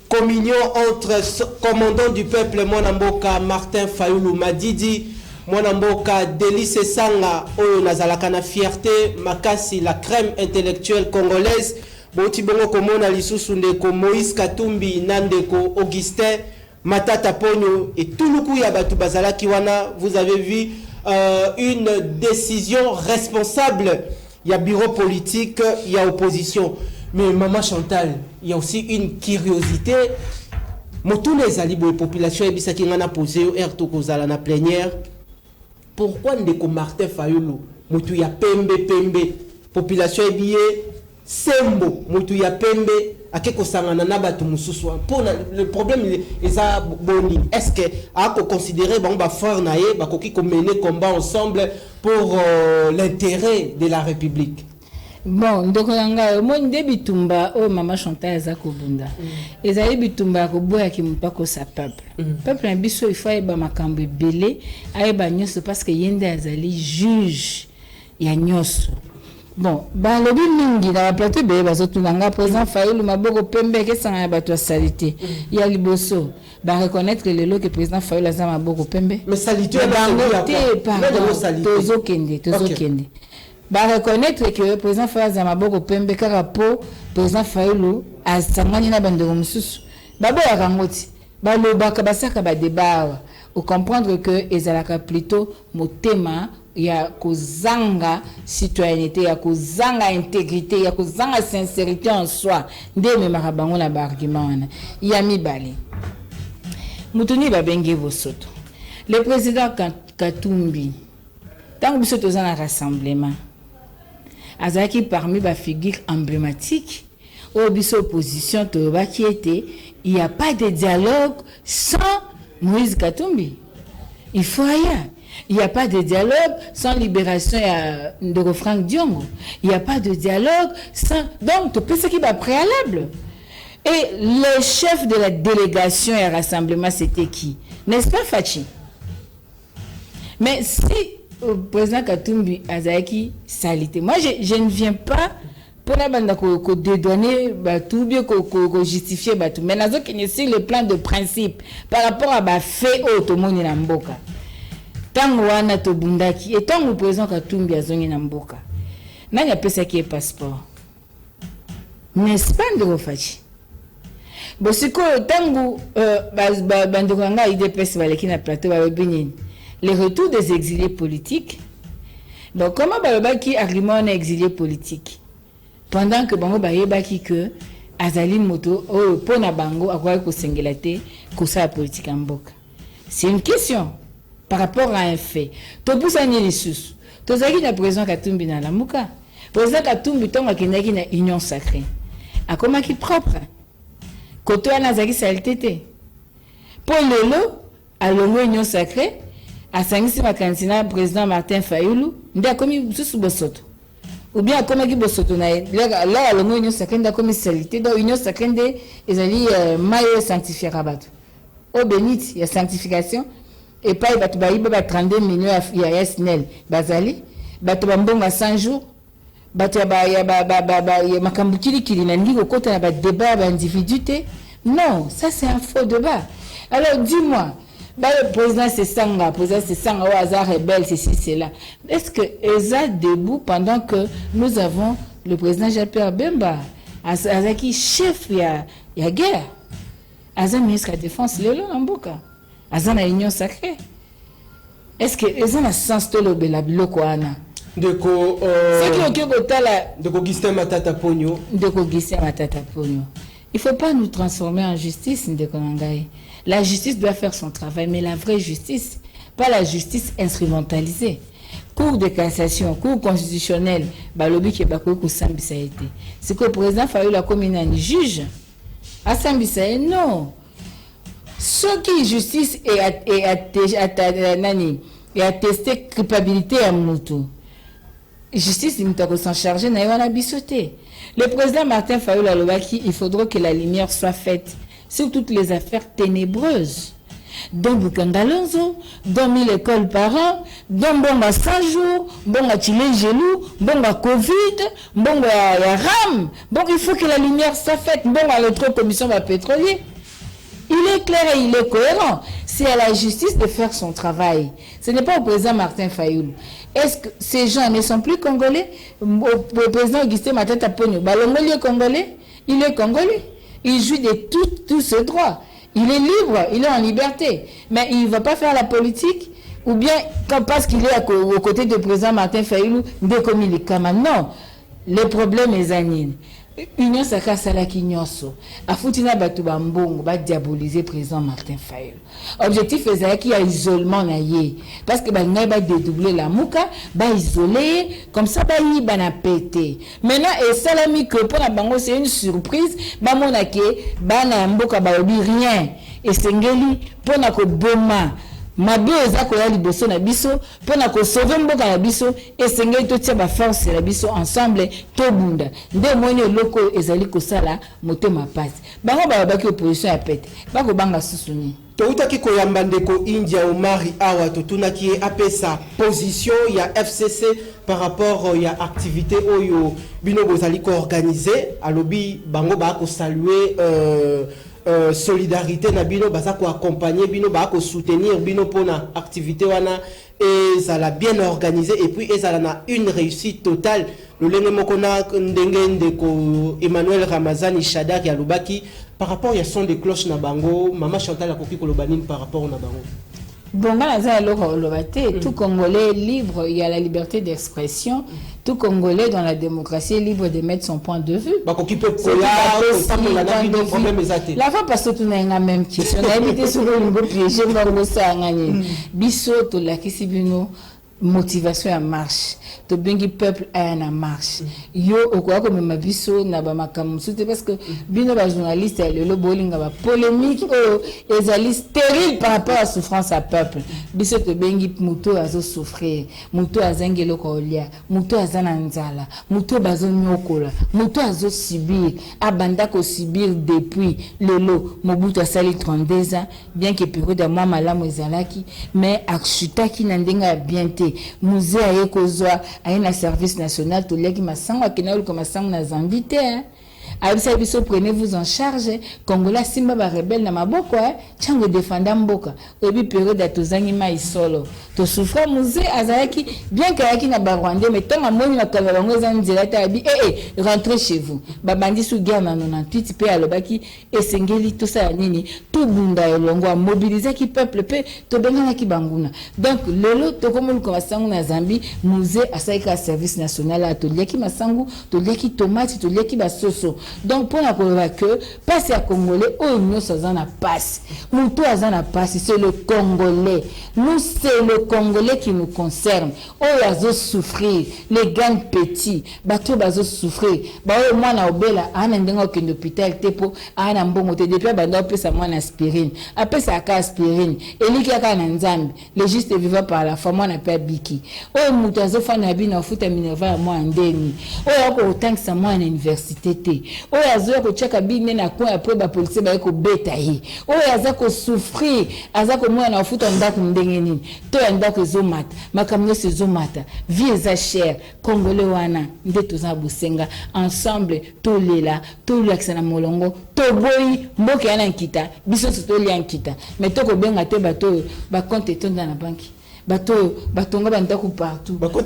Speaker 1: communion entre commandant du peuple Mwanamboka Martin Fayulu Madidi Mwanamboka Délice Sanga oyo nazalaka na fierté makasi la crème intellectuelle congolaise bouti bongo komona lisusu ndeko Moïse Katumbi nandeko Augustin Matata Ponyo et tout le coup ya batu bazalaki wana. Vous avez vu une décision responsable. Il y a bureau politique, il y a opposition. Mais Maman Chantal, il y a aussi une curiosité. Tous les alibos et population et bisa qui ngana posé erto kozala na plénière. Pourquoi ndeko Martin Fayulu mutu ya pembe population et billet sembo mutu ya pembe akeko sangana na batu mususu pour le problème est à boni. Est-ce que a considérer bon ba frère naé ba koki ko mener combat ensemble pour l'intérêt de la République?
Speaker 2: Bon, ndoko yanga mo ndebi tumba o Maman Chantal za ko bunda. Ezali bitumba ko boya ki mpako sa peuple. Peuple na biso il faut eba makambo belé, ayeba nyoso parce que yende azali juge ya nyoso. Bon, balobi mingi na plateau be bazotulanga président Fayulu maboko pembe ke sanga bato salité. Ya liboso ba reconnaître le lo que président Fayulu a maboko pembe.
Speaker 1: Mais salité
Speaker 2: tozo kende. Ba reconnaître que le président Fayulu a maboko pembe kaka po président Fayulu a sangani na bandeko mususu. Babo ya kangoti. Balobaka basaka ba débat. Ou comprendre que ezalaka plutôt motema ya kozanga citoyenneté, ya kozanga intégrité, ya kozanga sincérité en soi. Ndeme marabango na ba argument wana. Ya mibali. Mutuni babenge bosoto. Le président Katumbi, tant que biso toza na rassemblement, azaki parmi ba figure emblématique au biso opposition to ba qui était, il n'y a pas de dialogue sans Moïse Katumbi. Il faut rien. Il n'y a pas de dialogue sans libération de Franck Diongo. Il n'y a pas de dialogue sans... Donc, tout ce qui va préalable. Et le chef de la délégation et rassemblement, c'était qui? N'est-ce pas Fachi? Mais si le président Katumbi Azaki salité, moi je ne viens pas pour la bande ko dédouaner tout bien ko justifier tout. Mais nazo qui sur le plan de principe par rapport à fait automoni na mboka. Tango wana to bundaki et tango président Katumbi azongi na mboka. Nani apesa ki passeport? N'est-ce pas ndeko Fachi? Bon siko tango bande ko nga IDPS baleki na plateau ba binini. Les retours des exilés politiques. Donc comment balobaki argument na exilés politiques? Pendant que bango bayebaki que azali moto o pona bango akwa ko sengelate ko sa politique en mboka. C'est une question par rapport à un fait. To pusani lisusu. To zaki na président Katumbi na lamuka. Président Katumbi tonga kinaki na union sacrée. Akoma ki propre. Koto ana zaki saleté. Pour lelo à l'union sacrée a sangisi makantina président Martin Fayulu nda komi susu bosoto. Ou bien comme qui bosoto na là le union sacrée nda komi saleté donc union sacrée de ezali mayo sanctifier rabat. Au bénit il y a sanctification et pas batu ba 32 millions ya SNEL bazali batu bambonga 100 jours batu ya makambukili kili na ndiko kota na ba débat ba individuité. Non, ça c'est un faux débat. Alors dis-moi le président c'est Sanga, au hasard rebelle, c'est là. Est-ce que Eza debout pendant que nous avons le président Jean-Pierre Bemba, Azaki chef ya guerre, Aza ministre de la défense, Lélo Namboka, Aza na union sacrée. Est-ce que Eza na sens to lo bela biloko ana?
Speaker 1: Ndeko Augustin Matata Ponyo.
Speaker 2: Ndeko Augustin Matata Ponyo. Il ne faut pas nous transformer en justice, Ndeko Nangai. La justice doit faire son travail, mais la vraie justice, pas la justice instrumentalisée. Cour de cassation, cour constitutionnelle, balobi qui bako ko sambisa été. C'est que le président Fayulu a commis un juge. A sambisa non. Ce qui justice est attesté culpabilité à Moutou. Justice il m'a s'en charger na yona bisoté. Le président Martin Fayulu a dit qu'il faudra que la lumière soit faite sur toutes les affaires ténébreuses. donc Bukangalonzo, donc 1000 écoles par an, donc bon à 100 jours, bon à Chile gelou, bon à Covid, bon à RAM, bon il faut que la lumière soit faite, bon à l'autre commission pétrolier. Il est clair et il est cohérent. C'est à la justice de faire son travail. Ce n'est pas au président Martin Fayoulou. Est-ce que ces gens ne sont plus congolais? Le président Augustin Matata Ponyo, il est congolais. Il est congolais. Il jouit de tous ses droits. Il est libre, il est en liberté. Mais il ne va pas faire la politique, ou bien parce qu'il est aux côtés du président Martin Fayoulou, dès comme il est comme non. Le problème est Zanine. Union Saka Salaki Nyoso. A Foutina Batouba Mbongo, va diaboliser président Martin Fayoulou. Objectif est qu'il y a isolement naïe. Parce que il va dédoubler la mouka, va isoler, comme ça, il va péter. Maintenant, et salami que pour la bango, c'est une surprise, va monake, va na mboka, va rien. Et c'est ngeli, pour na ko boma. Mabio eza koya liboso na biso pona ko sauver mboka na biso esengeli totia ba force na biso ensemble tobunda nde moni loko ezali kosala motema pasi bango babaki opposition ya pete bako banga susuni
Speaker 1: toutaki koyamba ndeko India Omari awa totunaki apesa position ya FCC par rapport ya activité oyo bino bozali ko organiser alobi bango ba ko saluer solidarité na bino baza ko accompagner bino ba ko soutenir bino pona activité wana et ça l'a bien organisé et puis ça a une réussite totale le lenge mokona ndenge ndeko Emmanuel Ramazani Shadak ya Lubaki par rapport ya son de cloche na bango Maman Chantal akoki kolobanine par rapport na bango.
Speaker 2: Bon, tout Congolais libre, il y a la liberté d'expression. Tout Congolais dans la démocratie est libre de mettre son point de vue.
Speaker 1: La
Speaker 2: fois parce que tu n'as pas même question. On a évité sur le niveau piégé, on a biso to la kisibino motivation à marche. To bengi peuple à en marche. Yo okwa comme ma biso na ba makamusu parce que bino ba journaliste le lo bolinga ba polémique ezali stérile par rapport à souffrance à peuple. Biso to bengi muto azo souffrir, muto azangelo ko lia, muto azana nzala, muto bazo nyokola, muto azo subir, abanda ko subir depuis lelo Mobutu asali 32 ans bien que période de moi malamu ezalaki mais akshutaki na ndenga bien te musée ayekozwa un service national tout les qui m'a sang qui n'a eu comme sang na Zambie hein abisa biso prenez-vous en charge Congolais simba ba rebelle na maboko hein chango défenda mboka obi période atozangi mai solo to souffre musée azaki bien que yaki na ba Rwanda mais tant amoni na kala bango zanzela ta bi rentrez chez vous babandi su guerre na 98 pe alobaki esengeli tout ça nini tout bunda elongo mobiliser ki peuple pe to bengana ki banguna donc lelo to komo ko masangu na Zambie musée asaika service national atelier ki masangu to leki tomate to leki basoso donc pour la que passe à Congolais oh nous ça na passe muto azana passe c'est le Congolais nous c'est le Congolais qui nous concerne oh azo souffrir les gants petits bato bazo souffrir ba oh moi na obela ana ndenga ke hôpital tepo ana mbongo te depuis banda pesa moi na aspirine apesa ka aspirine eliki aka na nzambe le juste vivant par la femme moi na pa biki oh muto azo fana bina futa minerva moi ndeni oh ako otangisa moi na université te oyo azoya kocheka bine na coin après ba police ba ko beta hi oyo aza ko souffrir aza ko mwana afuta ndako ndenge nini to ya ndako ezomata makamyo sezomata vie za cher Congolais wana nde toza busenga ensemble tolela tolakisa na molongo toboyi mboka yana nkita biso to lia nkita mais to ko benga te bato ba compte tonda na banki bato batonga bandako partout bato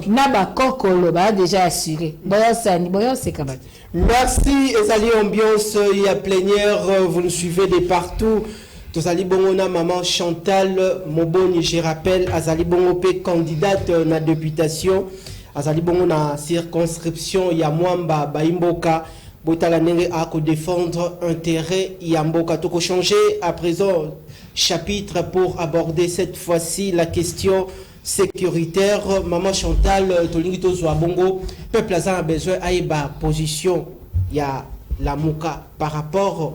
Speaker 2: na bakokolo ba déjà assuré boya sekabat.
Speaker 1: Merci Ezali ambiance il y a plénière vous nous suivez de partout Tozali Bongona Maman Chantal Moboni je rappelle Azali Bongo pe candidate na députation Azali Bongo na circonscription ya Mwamba Baimboka Botala nenge a ko défendre intérêt ya mboka to ko changer à présent chapitre pour aborder cette fois-ci la question sécuritaire. Maman Chantal, Tolingito Zouabongo, peuple a besoin de position. Il y a la Mouka par rapport,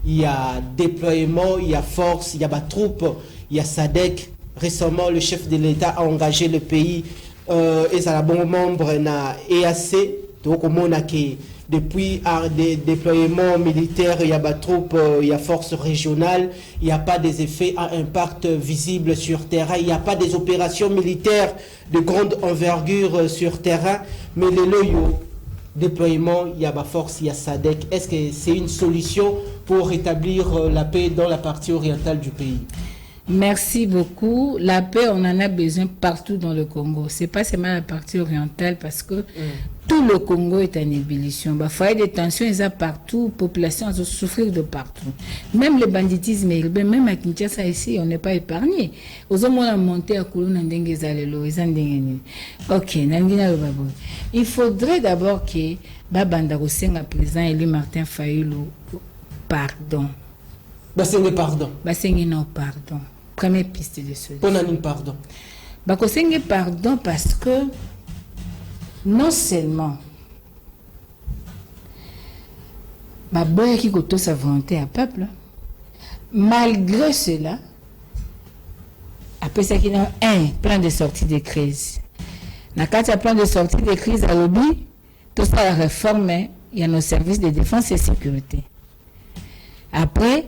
Speaker 1: il y a déploiement, il y a force, il y a troupes, il y a SADC. Récemment, le chef de l'État a engagé le pays et ça a bon membre na EAC. Donc, on a que depuis des déploiements militaires, il y a des troupes, il y a forces régionales, il n'y a pas des effets à impact visibles sur terrain, il n'y a pas des opérations militaires de grande envergure sur terrain, mais les loyaux déploiement, il y a ma force, il y a SADC. Est-ce que c'est une solution pour rétablir la paix dans la partie orientale du pays?
Speaker 2: Merci beaucoup. La paix, on en a besoin partout dans le Congo. C'est pas seulement la partie orientale parce que tout le Congo est en ébullition. Il faut des tensions, ils ont partout. Population a souffrir de partout. Même le banditisme, même à Kinshasa ici, on n'est pas épargné. Aux hommes, on a monté à Koulouna, ok, il faudrait d'abord que Babanda Rosenga, président élu Martin Fayulu, pardon.
Speaker 1: Basengi pardon.
Speaker 2: Basengi non pardon. Première piste de solution.
Speaker 1: Ponani pardon.
Speaker 2: Basengi pardon parce que non seulement Baboya qui goto sa volonté à peuple, malgré cela, après ça qu'il y a un plan de sortie de crise. Dans le plan de sortie de crise à l'obli, tout ça la réforme, il y a nos services de défense et sécurité. Après,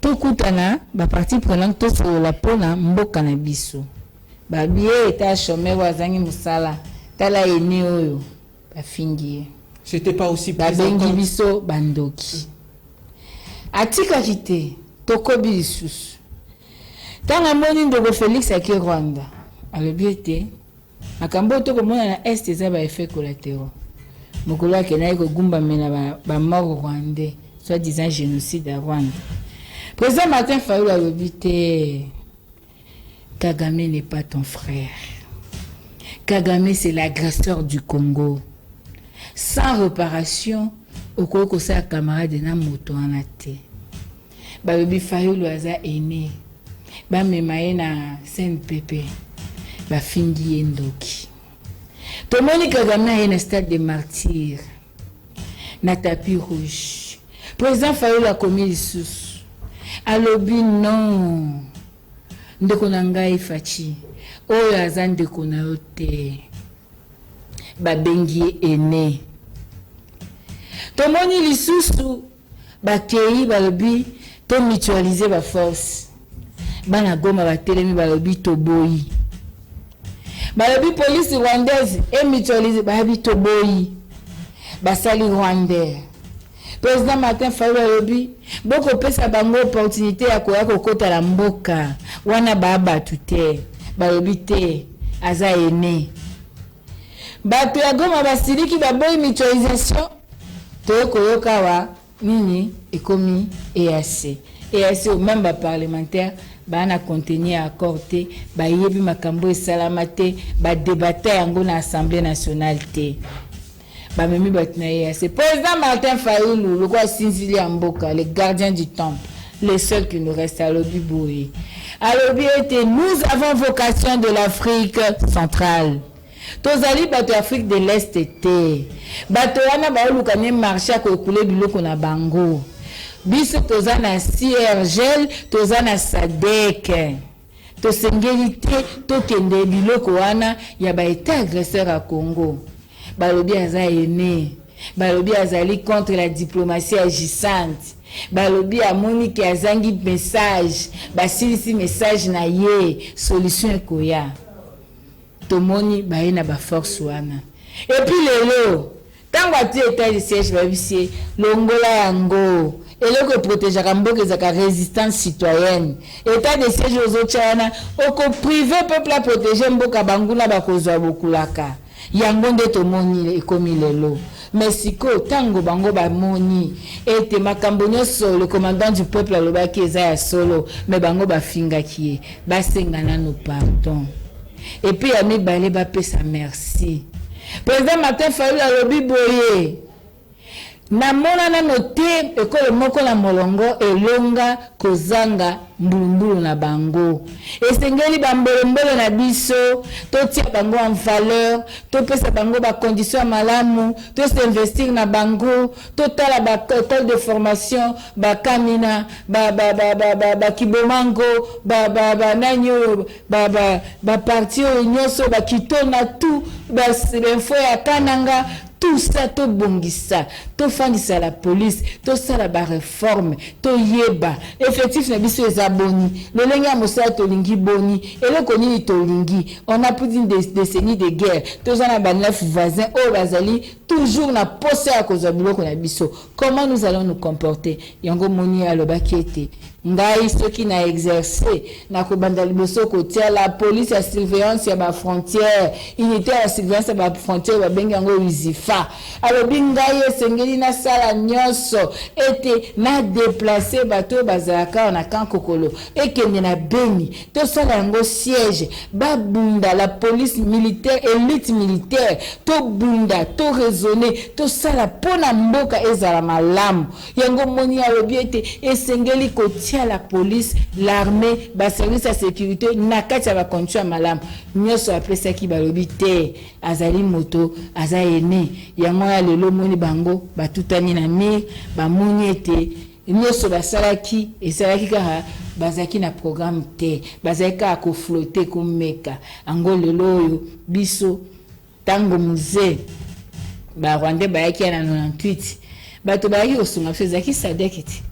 Speaker 2: tout kutana ba parti prenant tout sur la pona mboka na biso ba bié eta chômé wazangi musala tala eni oyo ba fingi
Speaker 1: c'était pas aussi
Speaker 2: ba bengi biso bandoki atika kité tokobi lisusu tanga moni ndoko Félix aki Rwanda alobiete makambo to komona na est eza ba effet collatéraux mokolo akena ko gumba mena ba mort rwandais soit disant génocide à Rwanda. Président Martin Fayulu a dit Kagame n'est pas ton frère. Kagame c'est l'agresseur du Congo. Sans réparation, au Congo c'est un camarade de Namoto en athée. Balobi Fayulu aza aîné. Ba memaye na CNPP. Ba fingi endoki. Tomoni Kagame a un stade de martyr. Na tapis rouge. Président Fayulu a commis le sous. Alobi non. Ndeko na ngai fachi. Oyo aza ndeko na yo te. Babengi ene. Tomoni lisusu bakei balobi to mutualiser ba force. Bana goma batelemi balobi toboyi. Balobi police rwandaise et mutualiser balobi toboyi. Basali rwandais. Président Martin Fayulu alobi boko pesa bango opportunité ya koya kokota la mboka wana baba tuté balobi te aza ene bato ya Goma basiliki baboyi mutualisation to koyoka wa nini ekomi EAC au même parlementaire bana contenir accord te bayebi makambo esalama te ba débattre yango na Assemblée nationale te. C'est président Martin Fayulu, le roi Sinzili Amboka, le gardien du temple, les seuls qui nous restent à l'Obi Boui. À l'Obi était, nous avons vocation de l'Afrique centrale. Tozali bato Afrique de l'Est était. Bato wana ba lukane marché à koukule biloko na bango. Biso tozana CIRGL, tozana SADC. Tosengeli te tokende biloko wana ya ba état agresseur à Congo. Balobi aza ene, balobi azali contre la diplomatie agissante, balobi amoni ki azangi message, basilisi message na ye, solution ekoya. Tomoni baye na ba force wana. Et puis lelo, tango ati état de siège babisi, longola yango, eloko protéger mboka ezaka résistance citoyenne. État de siège ozochana, oko privé peuple a protéger mboka banguna bakozwa bokulaka. Yango nde tomoni ekomi lelo mais siko tango bango ba moni ete makambo nyonso le commandant du peuple alobaki eza ya solo mais bango bafingaki basengana no pardon et puis ya mibale bapesa merci. Président Martin Fayulu alobi boye namona nano te ekolo moko na molongo elonga kozanga mbulumbulu na bango esengeli bambolombolo na biso totia bango en valeur topesa bango ba conditions malamu to s'investir na bango totala ba école de formation ba kamina ba kibomango ba nanyo ba parti nyonso ba kitona tout ba info ya kananga tout ça to bongisa to fandisa la police to sala ba réforme to yeba effectif na biso ezaboni lolenge ya mosala to lingi boni eloko nini to lingi on a plus d'une décennie de guerre to zana ba neuf voisins o bazali toujours na poste à cause biloko na biso. Comment nous allons nous comporter? Yango moni alobaki ete ngai soki na exercer na kobanda liboso kotia la police ya surveillance ya ba frontière unité ya surveillance ya ba frontière ba bengi yango UZIFA alobi ngai esengeli na sala nyonso ete na déplacer bato bazalaka na kankokolo ekende na Beni to sala yango siège babunda la police militaire élite militaire to bunda to raisonner to sala pona mboka ezala malamu yango moni alobi ete esengeli kotia la police, l'armée, ba service de sécurité, nakati ya ba condition malam. Nyoso apesa ki balobi te, azali moto, azaene, yango ya lelo moni bango, ba tutani na mir, ba moni ete, nyoso basalaki, esalaki kaka bazaki na programme te, bazaki ka ko flotter ko meka. Ango lelo yo biso tango musée, ba Rwanda ba yaki na 98. Bato ba yaki osunga fezaki sadekiti.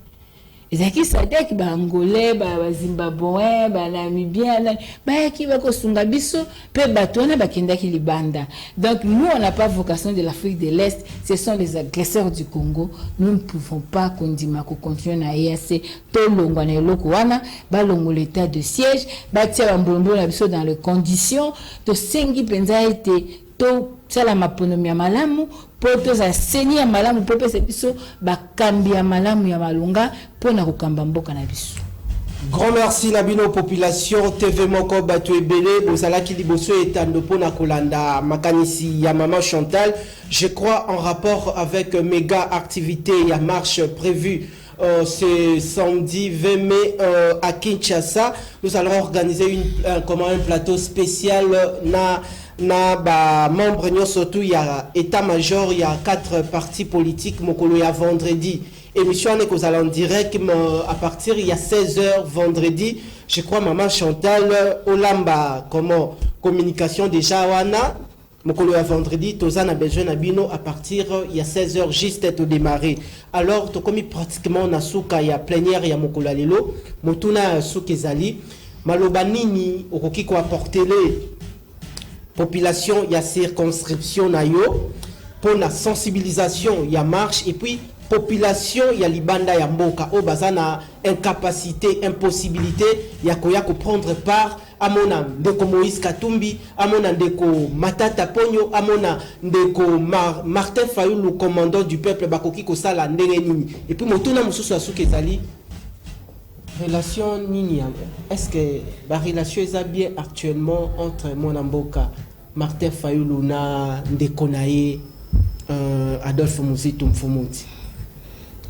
Speaker 2: Ezaki sadek ba angolais ba zimbabwéen ba namibien ba yaki ba kosunga biso pe batona ba kendaki libanda. Donc nous on n'a pas vocation de l'Afrique de l'Est, ce sont les agresseurs du Congo. Nous ne pouvons pas kondima ko continuer na EAC to longwa na eloko wana ba longo l'état de siège ba tia mbombo na biso dans les conditions to sengi penza ete to sala maponomi ya malamu poto za seni ya malamu pope se biso bakambi ya malamu ya malunga pona kokamba mboka na biso.
Speaker 1: Grand merci Nabino population TV moko bato ebele bozalaki liboso etando pona kolanda makanisi ya Maman Chantal. Je crois en rapport avec méga activité ya marche prévue ce samedi 20 mai à Kinshasa. Nous allons organiser un plateau spécial na ba membre nyo surtout ya état-major, il y a 4 partis politiques mokolo ya vendredi. Émission n'est qu'aux allons direct à partir il y a 16h vendredi. Je crois Maman Chantal Olamba comment communication déjà wana mokolo ya vendredi tozana besoin na bino à partir il y a 16h juste au démarrer. Alors to komi pratiquement na suka ya plénière ya mokolo lelo motuna sukezali maloba nini okoki ko apporter les population, il y a circonscription na yo pour la sensibilisation, il y a marche et puis population, il y a libanda ya mboka o bazana incapacité, impossibilité, il y a koya ko prendre part à mon ndeko Moïse Katumbi, à mon ndeko Matata Ponyo, à mon ndeko Martin Fayulu, le commandant du peuple bakoki ko sala ndenge nini et puis motuna mususu asukezali relation nini. Est-ce que la relation est bien actuellement entre mon amboka Martin Fayulu na Ndekonaye Adolphe Muzitu Mfumuti?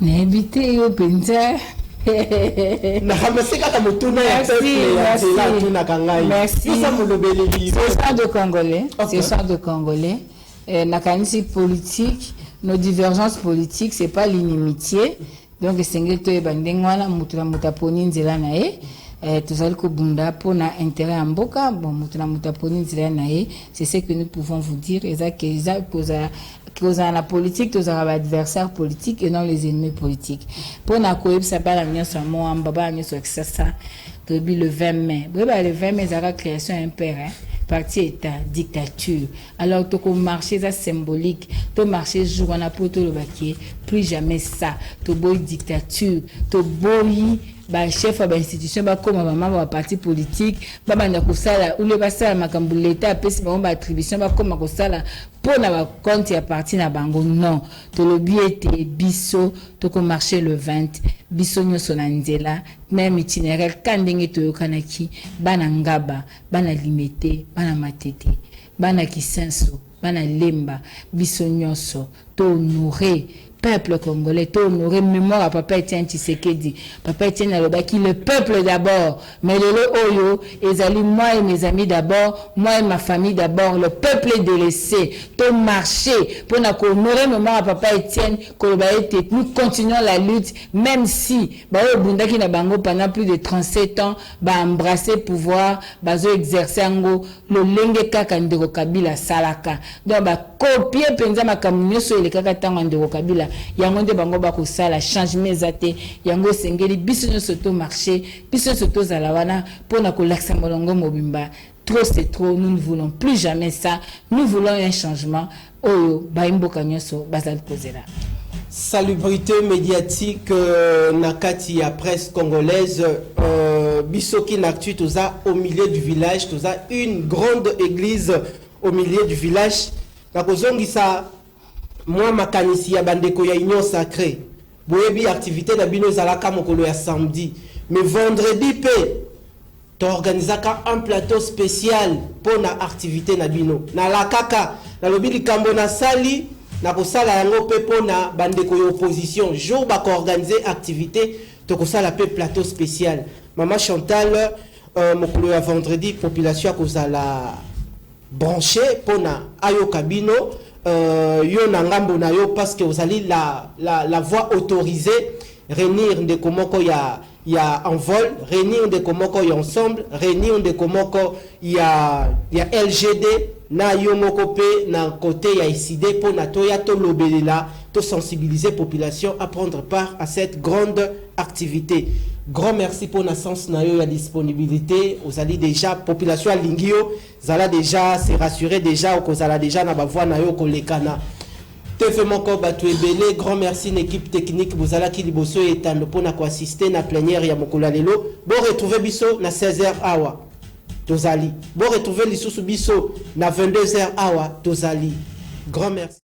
Speaker 2: N'habité yo penza.
Speaker 1: Merci.
Speaker 2: Ce sont de Congolais. Ce sont de Congolais. Nakanisi politique, nos divergences politiques, c'est pas l'inimitié. Donc sengeli to ebandengwana mutuna mutaponi nzela na ye tozali ko bunda pona intérêt ya mboka bon mutuna mutaponi nzela na ye c'est ce que nous pouvons vous dire eza koza na politique tozala ba adversaire politique et non les ennemis politiques pona koyebisa bana nyonso moamba bana nyonso kisasa tobi le 20 mai le 20 mai zara création impère parti état dictature alors to ko marcher ça symbolique to marcher jour on a poto le bakier plus jamais ça to boy dictature to boy ba chef ba institution ba comme maman ba parti politique ba banda ko sala ou le ba sala makambu l'état pesi ba attribution ba comme ko sala pona ba compte ya parti na bango non to le biete biso to ko marcher le 20 biso nyoso na nzela même itinéraire kandenge to yokanaki bana ngaba bana limité bana matete bana kisenso bana lemba biso nyoso to honorer peuple congolais, to honorer mémoire à Papa Etienne Tshisekedi. Papa Etienne alobaki le peuple d'abord, mais le oyo, ezali moi et mes amis d'abord, moi et ma famille d'abord, le peuple est délaissé, to marcher pour honorer mémoire à Papa Etienne, nous continuons la lutte, même si Bundaki na bango pendant plus de 37 ans, embrasser pouvoir, exercer ango, le lenge kaka ndeko Kabila salaka. Donc copier penza makamnyo so le kaka tango ndeko Kabila, yango nde bango ba ko sala changement zate, yango sengeli biso nyonso to marché, biso nyonso to zalawana pona ko laksa molongo mobimba. Trop c'est trop, nous ne voulons plus jamais ça. Nous voulons un changement. Oyo baimboka nyonso bazal kozela.
Speaker 1: Salubrité médiatique nakati ya presse congolaise bisoki naktu toza au milieu du village, toza une grande église au milieu du village. Nakozongisa moi makanisi ya bandeko ya union sacrée. Boyebi activité na bino zalaka mokolo ya samedi, mais vendredi pe t'organisaka un plateau spécial pour na activité na bino. Na la kaka na lobi likambo na sali na kosala yango pe pona bandeko ya opposition jour ba ko organiser activité to kosala pe plateau spécial. Maman Chantal mokolo ya vendredi population kozala branché pona ayo kabino yo na ngambo na yo parce que vous allez la voie autorisée réunir de komoko ya en vol, réunir de komoko ya ensemble, réunir de komoko ya LGD na yo moko pe na côté ya ICD pour na to ya to lobelela to sensibiliser population à prendre part à cette grande activité. Grand merci pour la sens na yo ya disponibilité. Vous allez déjà population à Lingio, zala déjà se rassurer déjà ou kozala déjà na ba voix na yo kolekana. Tefe moko batu ebele, grand merci une équipe technique bozala ki liboso etando pona ko assister na plénière ya mokolo lelo. Bon retrouver biso na 16h awa. Tozali. Bon retrouver lisusu biso na 22h awa. Tozali. Grand merci.